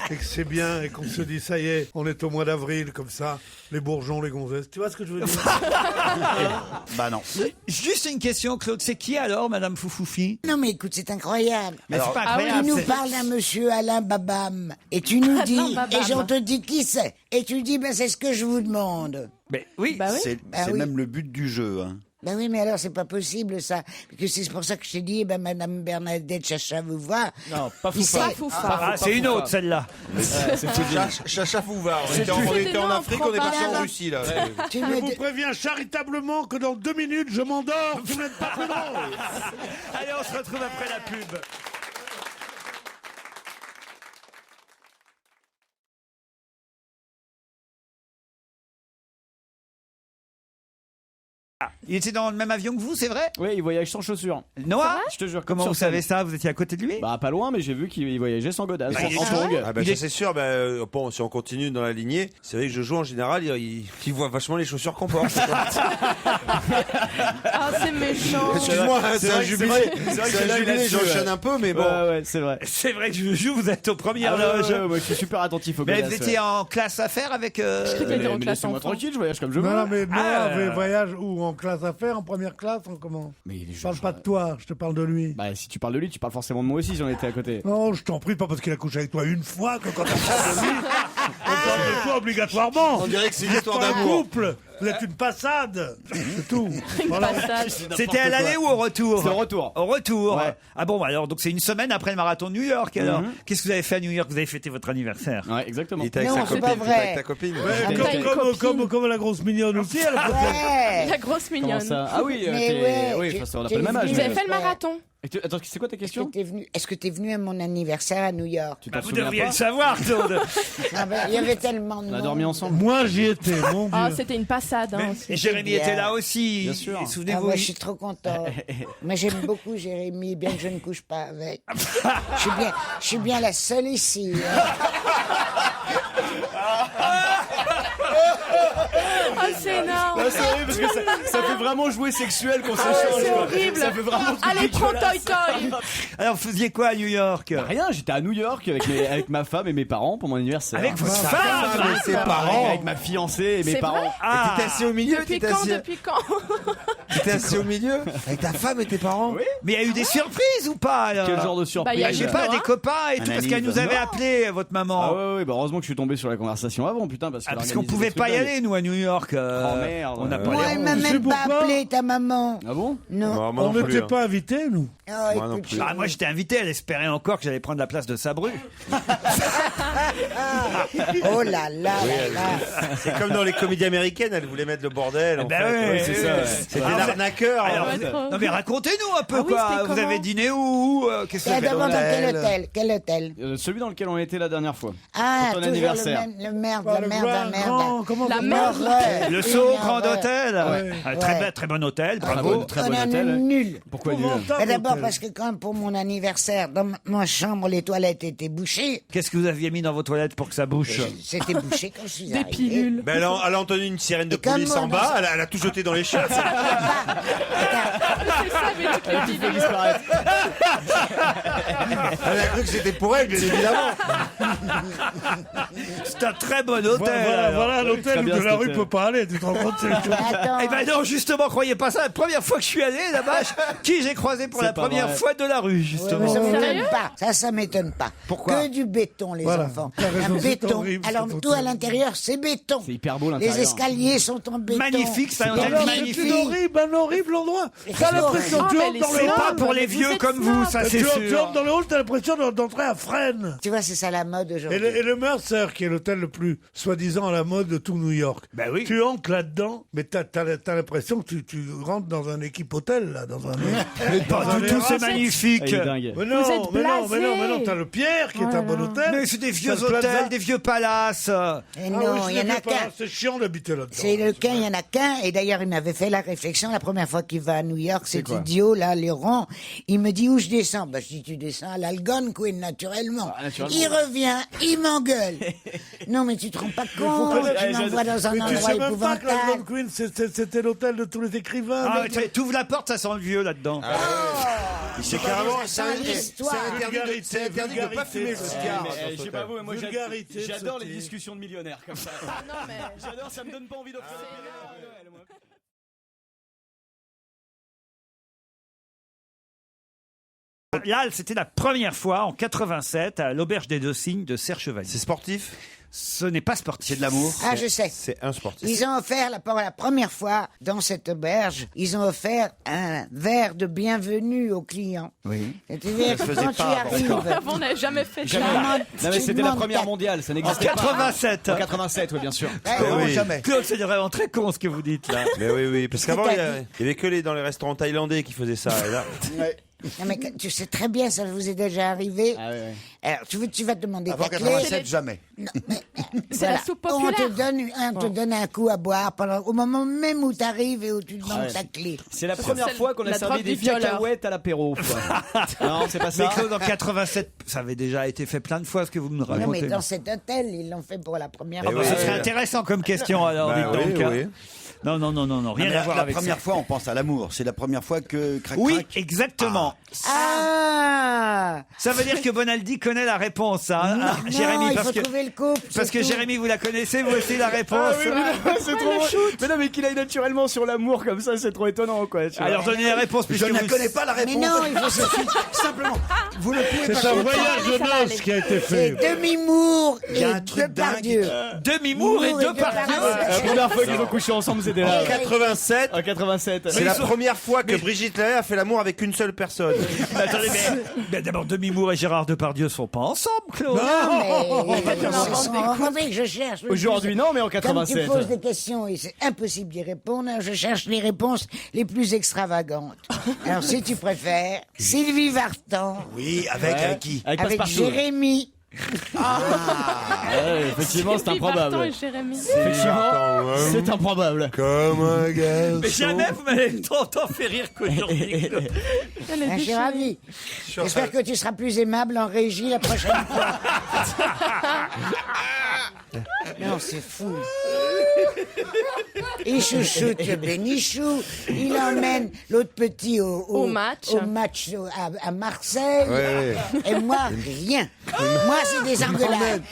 Et que c'est bien, et qu'on se dit ça y est, on est au mois d'avril, comme ça, les bourgeons, les gonzesses. Tu vois ce que je veux dire? Bah non. Juste une question, Claude. C'est qui alors, Madame Foufoufi? Non mais écoute, c'est incroyable. Mais c'est pas incroyable. Tu nous c'est- parles d'un monsieur Alain Babam et tu nous dis, Babam. et on te dit qui c'est. Et tu dis, ben c'est ce que je vous demande. Mais oui. Bah oui. C'est Ah oui. même le but du jeu. Hein. Ben oui, mais alors c'est pas possible ça. Parce que c'est pour ça que je t'ai dit, ben Madame Bernadette Chacha vous voit. Non, pas Il Foufa. sait- Ah, c'est une autre, celle-là. Chacha Fouva. On était C'était en non, Afrique, prends on est pas parti la en main. Russie là. Tu Je me vous dis- préviens charitablement que dans 2 minutes, je m'endors. Vous n'êtes pas plus drôle. Allez, on se retrouve après la pub. Ah, il était dans le même avion que vous, c'est vrai? Oui, il voyage sans chaussures. Noah? Je te jure. Comment sur vous savez scène. ça? Vous étiez à côté de lui? Bah, pas loin, mais j'ai vu qu'il voyageait sans godasses. Bah, il est en toujours- tongue. Ah bah Il ça est- c'est sûr, bon si on continue dans la lignée, c'est vrai que je joue en général, il voit vachement les chaussures qu'on porte. Ah, c'est méchant. Excuse-moi, hein, c'est un vrai- jubilé. c'est vrai que C'est un là, il a jubilé, su, j'enchaîne un peu, mais bon. Ouais, ouais, c'est vrai. C'est vrai que je joue, vous êtes aux premières Ah ouais, loges. ouais, ouais, je suis super attentif aux Mais godasses. vous étiez en classe affaires avec... Je croyais qu'il était en Mais classe laissez-moi enfant. tranquille, je voyage comme je veux. Non, non, mais moi, Ah. voyage où? En classe affaires, en première classe, en comment? Mais il est Je parle pas de toi, je te parle de lui. Bah, si tu parles de lui, tu parles forcément de moi aussi, j'en étais à côté. Non, je t'en prie, pas parce qu'il a couché avec toi une fois que quand on parle de lui, on parle de toi obligatoirement. On dirait que c'est une Vous histoire êtes pas un d'amour. couple, vous êtes une passade, c'est tout. Voilà. Passade. C'était à l'aller ou au retour? C'est au retour. Au retour. Ouais. Ah bon, alors donc c'est une semaine après le marathon de New York. Alors, qu'est-ce que vous avez fait à New York? Vous avez fêté votre anniversaire. Ouais, exactement. Il était avec Non, sa c'est copine. pas t'étais vrai. avec ta copine. Ouais, T'as une comme la grosse mignonne aussi, elle a Ouais. La grosse Comment mignonne. ça? Ah oui, Mais t'es- ouais, oui, tu- enfin, on a tu pas le même es âge. Vous venu- avez mais- fait le marathon. Attends, c'est quoi ta question? Est-ce que t'es venu à mon anniversaire à New York? Tu Bah, t'en vous souviens devriez pas le savoir, Claude. Ah ben, il y avait tellement de On a monde. dormi ensemble. Moi, j'y étais, mon Ah, Dieu. c'était une passade. Hein, aussi. Et Jérémy bien. était là aussi. Bien sûr. Ah, Souvenez-vous. moi, je suis trop content. Moi, j'aime beaucoup Jérémy, bien que je ne couche pas avec. Je suis bien la seule ici. Hein. Ah, c'est énorme. Ah, c'est vrai, parce que ça fait vraiment jouer sexuel qu'on Ah, s'échange. c'est quoi. horrible. Ça fait vraiment. Allez, prends Toy Toy. Alors, vous faisiez quoi à New York? Rien, j'étais à New York avec ma femme et mes parents pour mon anniversaire. Avec votre Ah, femme? Mais ses Ouais, parents. avec ma fiancée et mes C'est parents. vrai Ah. T'étais assis au milieu, Depuis t'étais quand assis. Depuis quand T'étais assis au milieu avec ta femme et tes parents. Oui. Mais il y a eu des surprises ou pas alors Quel genre de surprise? Bah, il y a Je sais pas, des copains et tout, parce qu'elle nous avait appelé, votre maman. Ah ouais, bah heureusement que je suis tombé sur la conversation avant, putain, parce Parce qu'on pouvait pas y aller, nous, à New York. Oh merde. On n'a pas Moi, les elle m'a Tu sais même pas pourquoi appelé, ta maman. Ah bon? Non. Non, moi On non plus, n'était hein. pas invités, nous. Oh, Moi non écoute, plus. Ah, moi j'étais invité, elle espérait encore que j'allais prendre la place de Sabru. oh là là là là. C'est comme dans les comédies américaines, elle voulait mettre le bordel. En Ben fait. ouais, Ouais, c'est ça. Ouais. C'était l'arnaqueur. Alors, hein. non mais racontez-nous un peu Ah oui, quoi. c'était Vous comment avez dîné où qu'est-ce que Et vous d'abord, dans faites quel hôtel? Quel hôtel? Celui dans lequel on était la dernière fois. Ah, Pour ton toujours anniversaire. le merde, Pas la le merde, la grand, merde. comment La ça merde. s'appelle Le Une Sceau horreur. Grand Hôtel. Ouais. Très bon hôtel, Très bravo. bon, très On bon en est hôtel. nul. Pourquoi nul? Mais d'abord parce que quand pour mon anniversaire, dans ma chambre, les toilettes étaient bouchées. Qu'est-ce que vous aviez mis dans vos toilettes pour que ça bouche? C'était bouché quand je suis Des arrivé. pilules. Ben, elle a entendu une sirène de Et comme police moi, en bas, elle a tout jeté dans les chiottes. C'est ça, mais toutes les pilules. Elle a cru que c'était pour elle, bien évidemment. C'est un très bon hôtel. Voilà Très l'hôtel où bien, de la cet rue hôtel. peut pas aller, tu te rends compte c'est chaud. Attends, Eh ben non, justement, croyez pas ça. La première fois que je suis allé là-bas, qui j'ai croisé pour C'est la pas première vrai. fois de la rue, ouais, justement. mais ça m'étonne Sérieux pas. Ça m'étonne pas. Pourquoi Que du béton, les Voilà. enfants. T'as raison, Un c'est béton. horrible, Alors cet tout hôtel. à l'intérieur, c'est béton. C'est hyper beau Les l'intérieur. escaliers sont en béton. Magnifique, c'est un Et hôtel alors, magnifique. c'est horrible. Un horrible endroit. C'est T'as l'impression horrible. tu Ah, mais entres les dans le C'est snobs. pas pour les Vous vieux êtes comme vous, snob. ça c'est tu sûr. entres dans le hall, t'as l'impression d'entrer à Fresnes. Tu vois, c'est ça la mode Et aujourd'hui. le Mercer, qui est l'hôtel le plus soi-disant à la mode de tout New York. Ben oui. Tu entres là-dedans, mais t'as l'impression que tu rentres dans un équipe hôtel, là, dans un. Pas du tout, c'est Ah, magnifique. il est dingue. Mais non, Vous êtes mais non, blasé. t'as le Pierre qui est Oh un là bon là. hôtel. Mais c'est des vieux T'as le Plaza. hôtels, des vieux palaces. Et Ah non, oui, il y en a qu'un. C'est chiant d'habiter là-dedans. C'est le qu'un, il y en a qu'un. Et d'ailleurs, il m'avait fait la réflexion la première fois qu'il va à New York, cet quoi idiot, là, Léron. Il me dit où je descends. Bah, je dis, tu descends à l'Algonquin, naturellement. Ah, naturellement. Il revient, il m'engueule. Non, mais tu te rends pas compte. Tu m'envoies dans un Mais tu endroit sais même pas que la épouvantable. Queen, c'était l'hôtel de tous les écrivains. Ah, mec. t'ouvres la porte, ça sent le vieux là-dedans. C'est carrément. Dans l'histoire. C'est interdit de pas fumer le cigare. Je sais pas vous, mais moi Vulgarité de j'adore ce les type. discussions de millionnaires comme ça. Non, mais. J'adore, ça me donne pas envie d'offrir des millionnaires à Noël, moi. Là, c'était la première fois en 87 à l'auberge des Deux Cygnes de Serre-Chevalier. C'est sportif. Ce n'est pas sportif. C'est de l'amour. Ah, je sais. C'est un sportif. Ils ont offert, pour la première fois, dans cette auberge, ils ont offert un verre de bienvenue aux clients. Oui. C'est-à-dire Ça se que faisait quand tu pas avant. arrives, On n'a jamais fait tu ça. demandes- Non mais tu c'était la demandes première ta- mondiale, ça En n'existait pas. 87. En 87, oui bien sûr. Ouais, Oh, oui. jamais. Claude, c'est vraiment très con ce que vous dites là. Mais oui, parce qu'avant, il y T'as dit. avait que dans les restaurants thaïlandais qui faisaient ça. Et là, Non, mais tu sais très bien, ça vous est déjà arrivé. Ah ouais. Alors, tu vas te demander Avant ta clé. 87, jamais. Non, mais, C'est la soupe On populaire. te donne un coup à boire au moment même où tu arrives et où tu demandes Ouais. ta clé. C'est la première celle- fois qu'on a la servi drogue des du violeur. cacahuètes à l'apéro. quoi. Non, c'est pas Mais ça. Claude, en 87, ça avait déjà été fait plein de fois ce que vous nous Non, mais racontez. dans cet hôtel, ils l'ont fait pour la première Eh fois. oui. Ça serait intéressant comme question alors, Bah dites oui, donc. hein. oui. Non, rien Mais à voir la avec première ça. fois, on pense à l'amour. C'est la première fois que crac Oui, crac. exactement. Ah Ça veut dire que Bonaldi connaît la réponse, hein, Non, Jérémy, il parce faut que trouver le couple. parce c'est que tout. Jérémy, vous la connaissez, vous aussi la réponse. Ah oui, mais c'est trop drôle. Mais non, mais qu'il aille naturellement sur l'amour comme ça, c'est trop étonnant, quoi. tu vois. Alors donnez la réponse Je puisque ne vous... connais pas la réponse. Mais non, il faut Simplement, vous ne pouvez pas C'est un comprendre. voyage de noces qui a été C'est fait. demi-mour Il y a et un truc Depardieu. Demi-mour et Mour et deux parties. Depardieu. La première fois qu'ils ont couché ensemble, c'était là. En 87, En 87. c'est la première fois que Brigitte Lahaie a fait l'amour avec une seule personne. Mais attendez, mais d'abord Demi-Mour et Gérard Depardieu sont pas ensemble, Claude. Non, mais ce sont rencontrés que je cherche. Aujourd'hui, non, mais en Comme 87. tu poses des questions et c'est impossible d'y répondre, je cherche les réponses les plus extravagantes. Alors, si tu préfères, Sylvie Vartan Oui, avec Ouais. qui Avec avec Passepartout. Jérémy. Ouais, effectivement, c'est Sylvie Vartan improbable. et Jérémy. Effectivement, c'est improbable. Comme un garçon. Mais jamais vous m'avez tant fait rire qu'aujourd'hui, Claude. Elle est Je suis déchirée. ravi. J'espère que tu seras plus aimable en régie la prochaine fois. Non, c'est fou. Il chouchoute le Bénichou, il emmène l'autre petit Au match. à Marseille. Ouais. Et moi, rien. Moi, c'est des engueulades.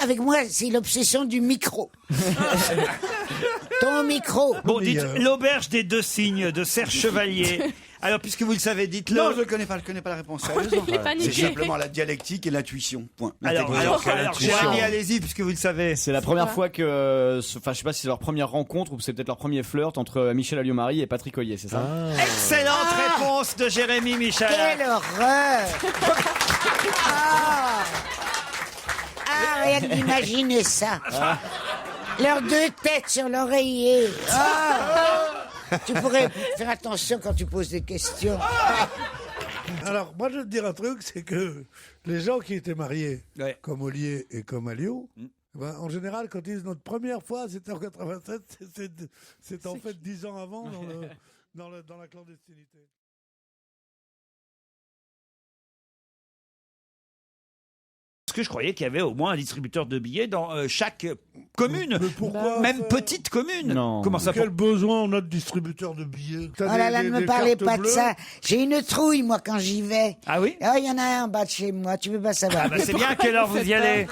Avec moi, c'est l'obsession du micro. Ton micro. Bon, dites l'auberge des deux cygnes de Serge Chevalier. Alors, puisque vous le savez, dites-le. Non, je ne connais pas la réponse. Sérieusement. Il est paniqué. C'est simplement la dialectique et l'intuition. Point. Alors, Jérémy, allez-y, puisque vous le savez. C'est la première fois que, enfin, je sais pas si c'est leur première rencontre ou c'est peut-être leur premier flirt entre Michel Alliot-Marie et Patrick Ollier, c'est ça? Excellente réponse de Jérémy Michel. Quelle horreur. Rien d'imaginer ça. Leurs deux têtes sur l'oreiller. Tu pourrais faire attention quand tu poses des questions. Alors, moi, je vais te dire un truc, c'est que les gens qui étaient mariés, comme Ollier et comme Alliot, ben, en général, quand ils disent notre première fois, c'était en 87, c'est en fait 10 ans avant dans la clandestinité. Parce que je croyais qu'il y avait au moins un distributeur de billets dans chaque commune. Mais pourquoi même petite commune. Non. Comment ça Quel besoin on a de distributeur de billets? Oh là là, ne me parlez pas de ça. J'ai une trouille, moi, quand j'y vais. Ah oui? Oh, il y en a un en bas de chez moi, tu peux pas savoir. Ah bah c'est bien, à quelle heure vous y allez?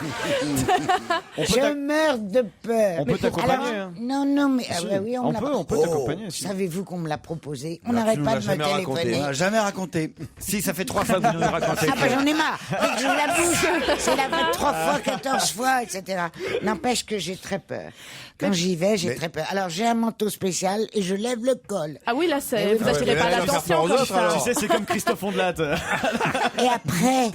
Je meurs de peur. On peut t'accompagner, Alors, hein. Non, mais oui, On peut t'accompagner. si. savez-vous qu'on me l'a proposé? On Alors, n'arrête tu pas nous de l'as me jamais raconté. téléphoner. On n'a jamais raconté. Si, ça fait 3 fois que vous nous le racontez. Ah bah j'en ai marre. Dès que je la bouge, c'est la vraie 3 fois, 14 fois, etc. N'empêche que j'ai très peur. Quand j'y vais, j'ai très peur. Alors j'ai un manteau spécial et je lève le col. Ah oui, là, Eh oui, vous attirez mais pas là, il va l'attention faire peur aux comme autres, ça. alors. Tu sais, c'est comme Christophe Ondelat. Et après,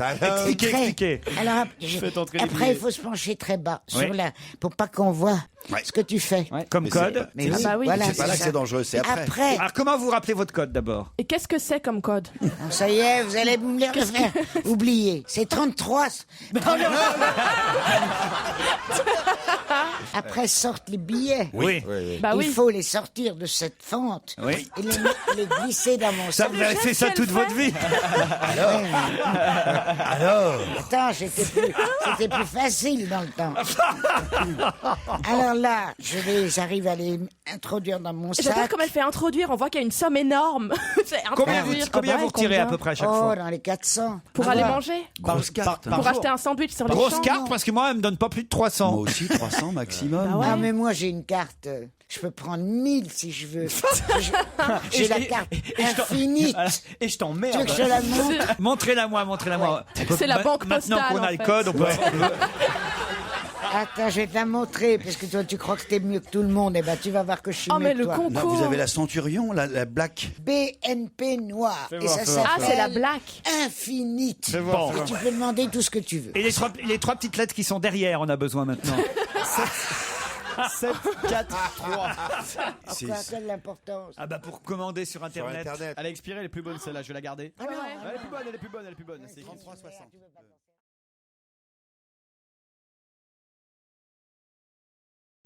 Expliquez. Alors Faites entrer les après billets. il faut se pencher très bas Oui. sur pour pas qu'on voit ce que tu fais. Comme code. Mais Ah bah oui. voilà, C'est pas là que ça. c'est dangereux, c'est après. Après, Alors comment vous rappelez votre code d'abord? Et qu'est-ce que c'est comme code? ça y est, vous allez me le refaire. Oubliez, c'est 33. Après sortent les billets. Oui. Bah Il oui. faut les sortir de cette fente Oui. et les glisser dans mon Ça, sac. vous avez fait ça toute votre vie. Attends, c'était plus facile dans le temps. Alors là, j'arrive à les introduire dans mon J'adore sac. comme elle fait introduire, on voit qu'il y a une somme énorme. C'est introduire. Combien vous retirez à peu près à chaque Oh, fois? dans les 400. Pour Ah, aller ouais. manger? Grosse carte. Pour acheter un sandwich sur les Grosse champs? carte, parce que moi, elle me donne pas plus de 300. Moi aussi, 300 maximum. Ah, mais moi, j'ai une carte. Je peux prendre 1000 si je veux. J'ai la carte infinite. Et je Tu veux t'emmerde. que je la montre? Montrez-la moi. C'est la banque Maintenant postale, qu'on a en le fait. code, on peut... Attends, je vais te la montrer, parce que toi, tu crois que t'es mieux que tout le monde. Eh ben, tu vas voir que je suis Oh, mieux mais que le toi. concours. Non, vous avez la Centurion, la Black. BNP noir. Et ça Ah, s'appelle c'est la black. Infinite. voir. Et tu peux demander tout ce que tu veux. Et les trois petites lettres qui sont derrière, on a besoin maintenant. 7, 4, 3. Pourquoi a-t-elle l'importance? Ah bah pour commander sur Sur Internet. Internet. Elle a expiré, elle est plus bonne celle-là, je vais la garder. Ah non, Elle est plus bonne, elle est plus bonne, elle est plus bonne. C'est 33,60.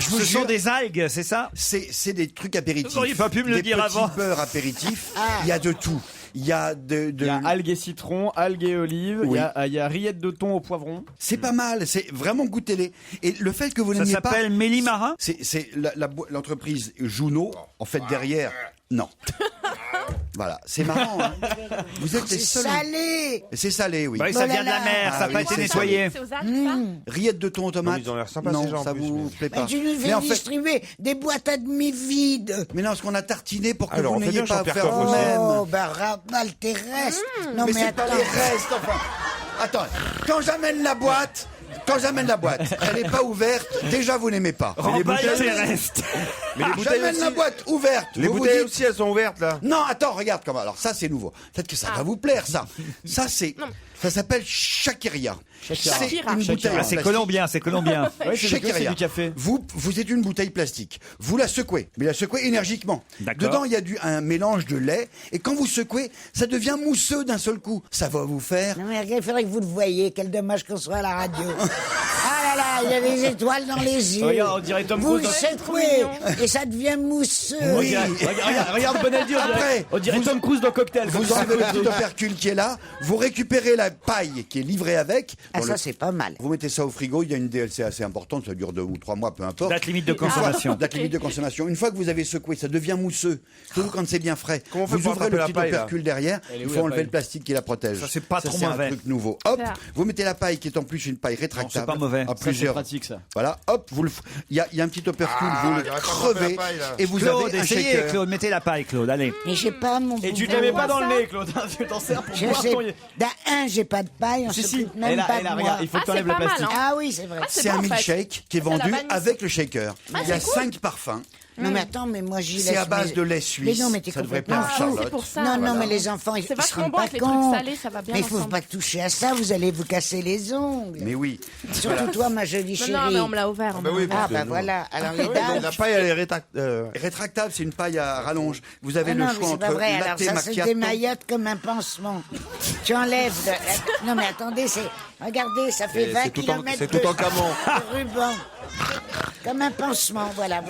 Ce sont des algues, c'est ça? C'est des trucs apéritifs. Vous auriez pas pu me le Des dire petits avant. beurres apéritifs. Il y a de tout. Il y a Il y a algues et citron, algues et olives, Oui. il y a rillettes de thon au poivron. C'est pas mal. C'est vraiment goûtez-les. Et le fait que vous Ça n'aimiez pas. s'appelle Mélie Marin? C'est l'entreprise Juno. En fait, derrière. Non. Voilà. C'est marrant. Hein. Vous êtes les c'est seuls. salé. C'est salé, oui. Oui, ça vient de la mer, ça n'a Ah pas oui, été c'est nettoyé. C'est aux algues, ça? Rillettes de thon aux tomates. Non, ils ont l'air sympas, Non, ces gens, en ça plus, vous mais- plaît pas. Tu nous Mais fais en fait, distribuer des boîtes à demi vides. mais non, ce qu'on a tartiné pour que Alors, vous on fait n'ayez bien, pas à Jean-Pierre faire Coff aussi. vous-même. Oh, bah, rabat tes restes. Non, mais mais c'est pas attends. les restes, enfin. Attends, quand j'amène la boîte, elle n'est pas ouverte, déjà vous n'aimez pas. Remballe tes restes. Mais les bouteilles J'amène la aussi. boîte ouverte. Les vous vous bouteilles dites- aussi, elles sont ouvertes là. Non, attends, regarde comment. Alors ça, c'est nouveau. Peut-être que ça va vous plaire, ça. Ça s'appelle Shakiria. C'est Shakira. une bouteille en Ah, c'est plastique. colombien, c'est colombien. Oui, c'est Shakiria. du café. Vous êtes une bouteille plastique. Vous la secouez, mais la secouez énergiquement. D'accord. Dedans, il y a un mélange de lait, et quand vous secouez, ça devient mousseux d'un seul coup. Ça va vous faire. Non, mais il faudrait que vous le voyiez. Quel dommage qu'on soit à la radio. Ah là là, il y a des étoiles dans les yeux. Regarde, on dirait Tom Vous Cruise le dans- secouez et ça devient mousseux. Oui. Regarde Bonaldi, Après, on dirait vous- Tom Cruise dans Cocktail. Vous enlevez le petit opercule qui est là, vous récupérez la paille qui est livrée avec. Ah, dans ça, le- c'est pas mal. Vous mettez ça au frigo, il y a une DLC assez importante, ça dure 2 ou 3 mois, peu importe. Date limite de consommation. Date limite de consommation. Une fois que vous avez secoué, ça devient mousseux. Surtout quand c'est bien frais. Comment on fait Vous pour ouvrez attraper le la petit paille, là opercule derrière, Elle est il où, faut la enlever paille le plastique qui la protège. Ça, c'est pas trop c'est mauvais. un truc nouveau. Hop, Ça. vous mettez la paille qui est en plus une paille rétractable. c'est pas mauvais. À Ça, plusieurs cœur. pratique, ça. Voilà, hop, il y a un petit opercule, vous le j'aurais pas crevez pensé à la paille, là. et vous Claude, avez un essayez, shaker. Claude, mettez la paille, Claude, allez. Mais j'ai pas mon Et tu te boudin. la mets pas dans le ça nez, Claude. Tu t'en sers pour Je boire sais. ton... J'ai pas de paille, on Si, si. s'occupe même Elle a, pas elle a, de moi. regarde, il faut que Ah, t'enlèves c'est le pas mal, plastique. hein. Ah oui, c'est vrai. Ah, C'est bon, un en fait. milkshake qui est C'est la vendu vanille, avec le shaker. Ah, Il y a c'est cool. 5 parfums. Non mais attends, mais moi j'y laisse. C'est à base mes- de lait suisse. Mais non, mais t'es Ça devrait complètement plaire à Ah, Charlotte. c'est pour ça. Non, voilà. non, mais les enfants, ils C'est ils se vachement rendent bon pas avec les trucs compte. salés, ça va bien Mais il faut ensemble. pas toucher à ça, vous allez vous casser les ongles. Mais oui. Surtout toi, ma jolie chérie. Non, mais on me l'a ouvert. on me bah l'a oui, ouvert. Ah parce que bah nous- voilà. Alors les La dames. paille, elle est Rétractable, c'est une paille à rallonge. Vous avez Ah le non, mais choix c'est pas entre vrai. Alors latte ça se macchiato. démaillote comme un pansement. Tu enlèves. Non mais attendez, regardez, ça fait 20 c'est tout en- kilomètres c'est tout en camon. de ruban. Comme un pansement, voilà.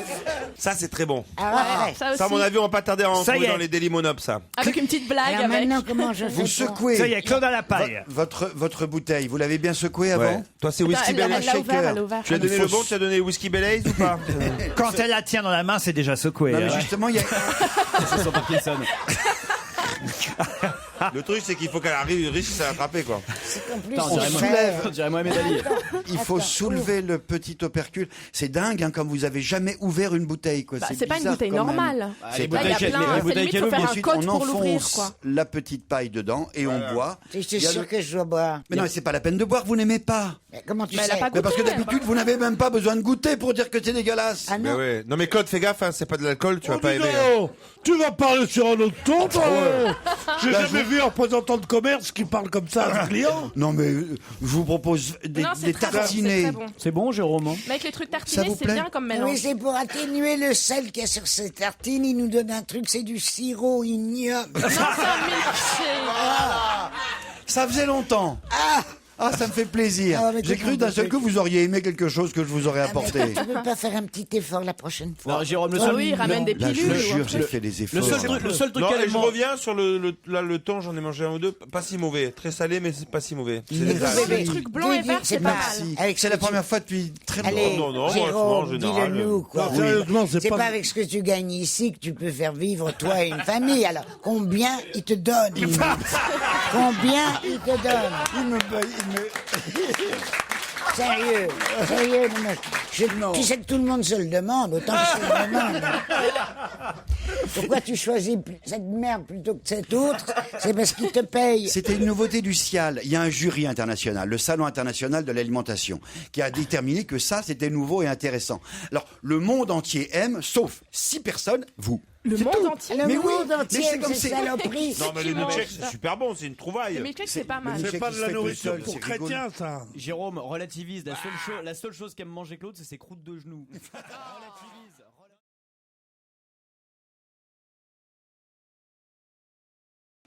Ça, c'est très bon. Alors après. Ça aussi. Ça, à mon avis, on va pas tarder à en Ça y trouver est. dans les Dailymonops, ça. Avec une petite blague Alors avec. maintenant, comment je fais Vous pour- secouez. Ça y est, Claude à la paille. Votre bouteille, vous l'avez bien secouée avant Ouais. Toi, c'est whisky Elle Baileys. l'a ouvert, elle l'a ouvert. Tu as donné le bon, tu as donné le whisky Baileys ou pas Quand elle la tient dans la main, c'est déjà secoué. Non mais hein. justement, il y a... C'est son Parkinson. Le truc, c'est qu'il faut qu'elle arrive réussisse à l'attraper, quoi. C'est qu'en plus, Putain, on on dirait soulève. On dirait Mohamed Ali. il faut soulever le petit opercule. C'est dingue, hein, comme vous avez jamais ouvert une bouteille, quoi. Bah, c'est pas une bizarre, bouteille quand même. normale. C'est les pas- Là, il y a bouteilles plein. les C'est bouteilles limite, qu'elle faut faire ouvre. un Ensuite, code on pour l'ouvrir, enfonce quoi. la petite paille dedans et on boit. Je suis Il y a sûr le- que je dois boire. Mais non, mais c'est pas la peine de boire, vous n'aimez pas. Mais comment tu Mais elle a sais pas Mais parce que goûté. d'habitude, vous n'avez même pas besoin de goûter pour dire que c'est dégueulasse. Ah Mais non. ouais. Non, mais Claude, fais gaffe, hein, c'est pas de l'alcool, tu vas Oh, pas dis aimer. hein. donc, tu vas parler sur un autre ton, toi J'ai Là, jamais vu un représentant de commerce qui parle comme ça à un client. Non, mais je vous propose des, Non, c'est des très bon, c'est tartinés. très bon. C'est bon, Jérôme. Hein. Mais avec les trucs Ça tartinés, vous c'est plaît bien comme Ah mélange. oui, c'est pour atténuer le sel qu'il y a sur ces tartines. Il nous donne un truc, c'est du sirop ignoble. Non, c'est un milkshake. Ça faisait longtemps. Ah, ça me fait plaisir. Ah, mais J'ai cru d'un seul coup vous auriez aimé quelque chose que je vous aurais apporté. Tu peux pas faire un petit effort la prochaine fois Non, Jérôme, le Ah seul. oui, ramène des Là, je pilules. vous ou un jure, truc. j'ai fait des efforts. Le seul truc Non, qu'elle et je mange. reviens sur le thon, j'en ai mangé un ou deux, pas si mauvais. Très salé, mais c'est pas si mauvais. C'est Mais des vous algues. bébé, Le truc blanc et vert, c'est pas Merci. mal. Avec ce C'est la que tu- première fois depuis très longtemps. Allez, Non, non, moi, je mange Jérôme, en général. dis-le-nous, quoi. Non, sérieusement, c'est C'est pas- pas avec ce que tu gagnes ici que tu peux faire vivre toi et une famille. Alors, combien il te donne Combien il te donne Sérieux, sérieux. non, mais tu sais que tout le monde se le demande, autant que je te le demande. Pourquoi tu choisis cette merde plutôt que cette autre? C'est parce qu'il te paye. C'était une nouveauté du CIAL. Il y a un jury international, le Salon international de l'alimentation, qui a déterminé que ça, c'était nouveau et intéressant. Alors, le monde entier aime, sauf 6 personnes, vous. Le C'est monde tout. entier. Le Mais oui, monde mais entier c'est aime comme ces c'est- saloperies. Non, mais les Qui mange milkshakes, ça c'est super bon, c'est une trouvaille. Le milkshake, c'est pas mal. milkshake C'est pas de qui la se fait tout nourriture seul, pour c'est rigolo. chrétiens, ça. Jérôme, relativise. La seule chose qu'aime manger Claude, c'est ses croûtes de genoux. Relativise.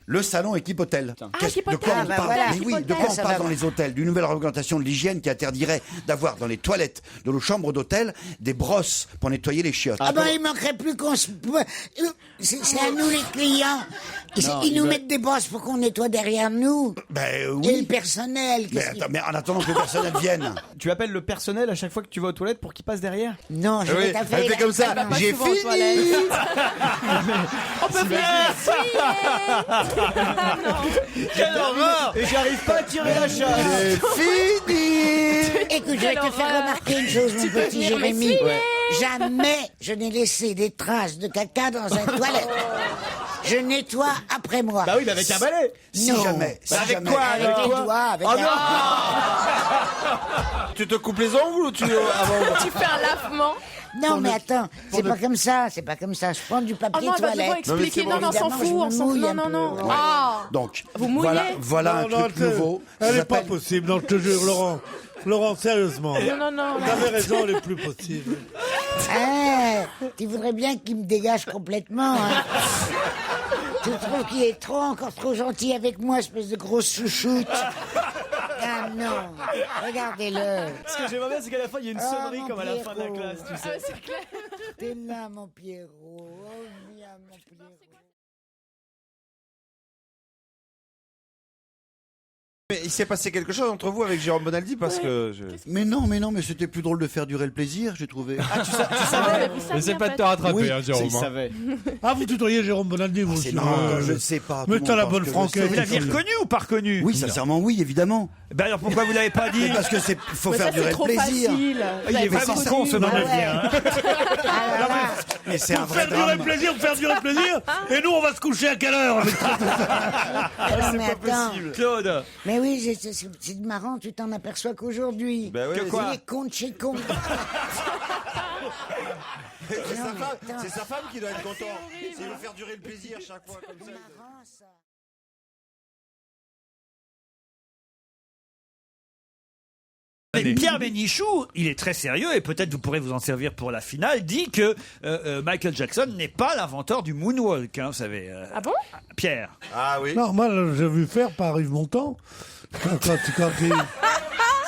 Le salon équipe hôtel. équipe De quoi hôtel. on bah parle voilà. Mais oui, Équipe de quoi hôtel, on ça parle va. dans les hôtels D'une nouvelle réglementation de l'hygiène qui interdirait d'avoir dans les toilettes de nos chambres d'hôtel des brosses pour nettoyer les chiottes. Ah ben, il manquerait plus qu'on se... C'est à nous les clients. Ils nous mettent des brosses pour qu'on nettoie derrière nous. Ben Et le oui. personnel. Mais, qu'est-ce qu'il- attends, mais en attendant que le personnel vienne. Tu appelles le personnel à chaque fois que tu vas aux toilettes pour qu'il passe derrière. Non, je Ah oui, vais t'affaire. elle fait comme ça. Elle va pas J'ai souvent aux toilettes. fini. On peut Quelle horreur Et j'arrive pas à tirer la chasse. Écoute, je vais te faire remarquer une chose, mon petit venir me Jérémy. filer. Jamais je n'ai laissé des traces de caca dans un toilette. Je nettoie après moi. Bah oui, mais avec un balai. Si Non. jamais. Si avec jamais. quoi, Avec les doigts, avec Oh un... non Tu te coupes les ongles ou tu avant Tu fais un lavement. Non, mais attends, c'est pas comme ça, c'est pas comme ça. Je prends du Oh papier non, elle va devoir toilette. expliquer. Non, non, on s'en Évidemment, fout. je me On s'en fout. mouille Non, un non, peu. non. Ouais. Ah. Donc, Vous mouillez voilà un truc nouveau. Ça Elle est pas s'appelle- possible, non, je te jure, Laurent. Laurent, sérieusement. Non, non, non. Vous avez raison, elle est plus possible. Ah, tu voudrais bien qu'il me dégage complètement, hein. Tu trouves qu'il est encore trop gentil avec moi, espèce de grosse chouchoute. Ah non, regardez-le. Ce que j'aimerais bien, c'est qu'à la fin, il y a une Ah, sonnerie mon comme à la fin de la Pierrot. classe, tu sais. Ah, c'est clair. T'es là, mon Pierrot. Oh, viens, mon Pierrot. Mais il s'est passé quelque chose entre vous avec Jérôme Bonaldi parce que. Mais non, mais c'était plus drôle de faire durer le plaisir, j'ai trouvé. Ah, ouais, vous saviez, Essaie en pas de fait. te rattraper, Oui, hein, Jérôme. Il savait. Ah, vous tutoyez Jérôme Bonaldi, vous C'est aussi. non, je ne sais pas. Mais tout le t'as monde la pense bonne que je franquette. sais. Vous l'aviez reconnu ou pas reconnu? Oui, sincèrement, oui, évidemment. Ben alors pourquoi vous l'avez pas dit? Mais parce que faut Mais faire ça, durer c'est le trop plaisir. facile. Il est Vous vraiment avez con ce pas Bonaldi. ouais. hein. Ah, là, Mais c'est un Pour vrai faire durer le drame. plaisir, pour faire durer le plaisir. Et nous, on va se coucher à quelle heure avec ça non, mais attends. Claude. Mais oui, c'est marrant, tu t'en aperçois qu'aujourd'hui. Ben oui. Que quoi? Il est con de chez con. C'est sa femme qui doit être contente. S'il veut faire durer le plaisir chaque fois comme ça. Marrant, ça. Mais Pierre Bénichou, il est très sérieux et peut-être vous pourrez vous en servir pour la finale, dit que Michael Jackson n'est pas l'inventeur du moonwalk, hein, vous savez. Ah bon? Pierre. Ah oui. Non, moi, j'ai vu faire par Yves Montand. Quand il...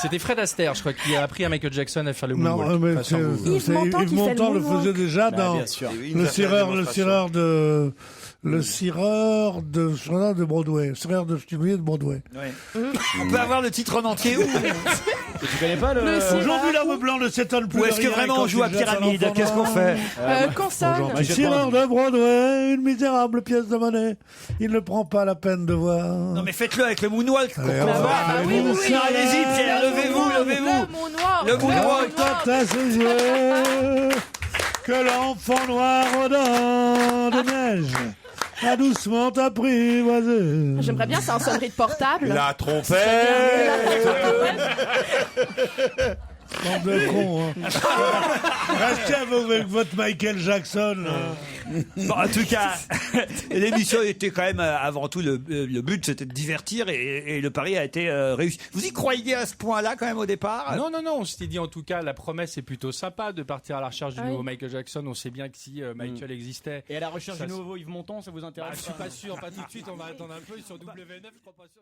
C'était Fred Astaire, je crois, qui a appris à Michael Jackson à faire le moonwalk. Non, mais Enfin, sans vous. Yves Montand qui Yves fait Montand le le moonwalk. faisait déjà Bah, dans bien sûr. Il nous a le fait la cireur de Broadway, cireur de ch'timier de Broadway. On peut avoir le titre en entier ou Tu connais pas le. Aujourd'hui, l'homme blanc ne s'étonne plus ou de est-ce que rien, vraiment quand on joue à il jette un pyramide? enfant Qu'est-ce qu'on noir. fait? Consonne. Cireur de Broadway, une misérable pièce de monnaie. Il ne prend pas la peine de voir. Non mais faites-le avec le moonwalk. Allez, qu'on on va. voit. Ah oui, oui, oui. Allez-y Pierre, levez-vous, levez-vous. Le moonwalk. Le moonwalk. Quand à ses yeux que l'enfant noir aux dents de neige a doucement apprivoisé. J'aimerais bien, c'est en sonnerie de portable. La trompette. Bande de cons, hein. Restez avec votre Michael Jackson. Là. Bon, en tout cas, l'émission était quand même avant tout le but, c'était de divertir et le pari a été réussi. Vous y croyez à ce point-là quand même au départ? Non, on s'était dit en tout cas, la promesse est plutôt sympa de partir à la recherche du Ah oui. nouveau Michael Jackson. On sait bien que si Michael existait. Et à la recherche Ça, du nouveau Yves Montand, ça vous intéresse Je suis pas sûr, pas tout de suite, on va attendre un peu sur W9, je crois pas sûr.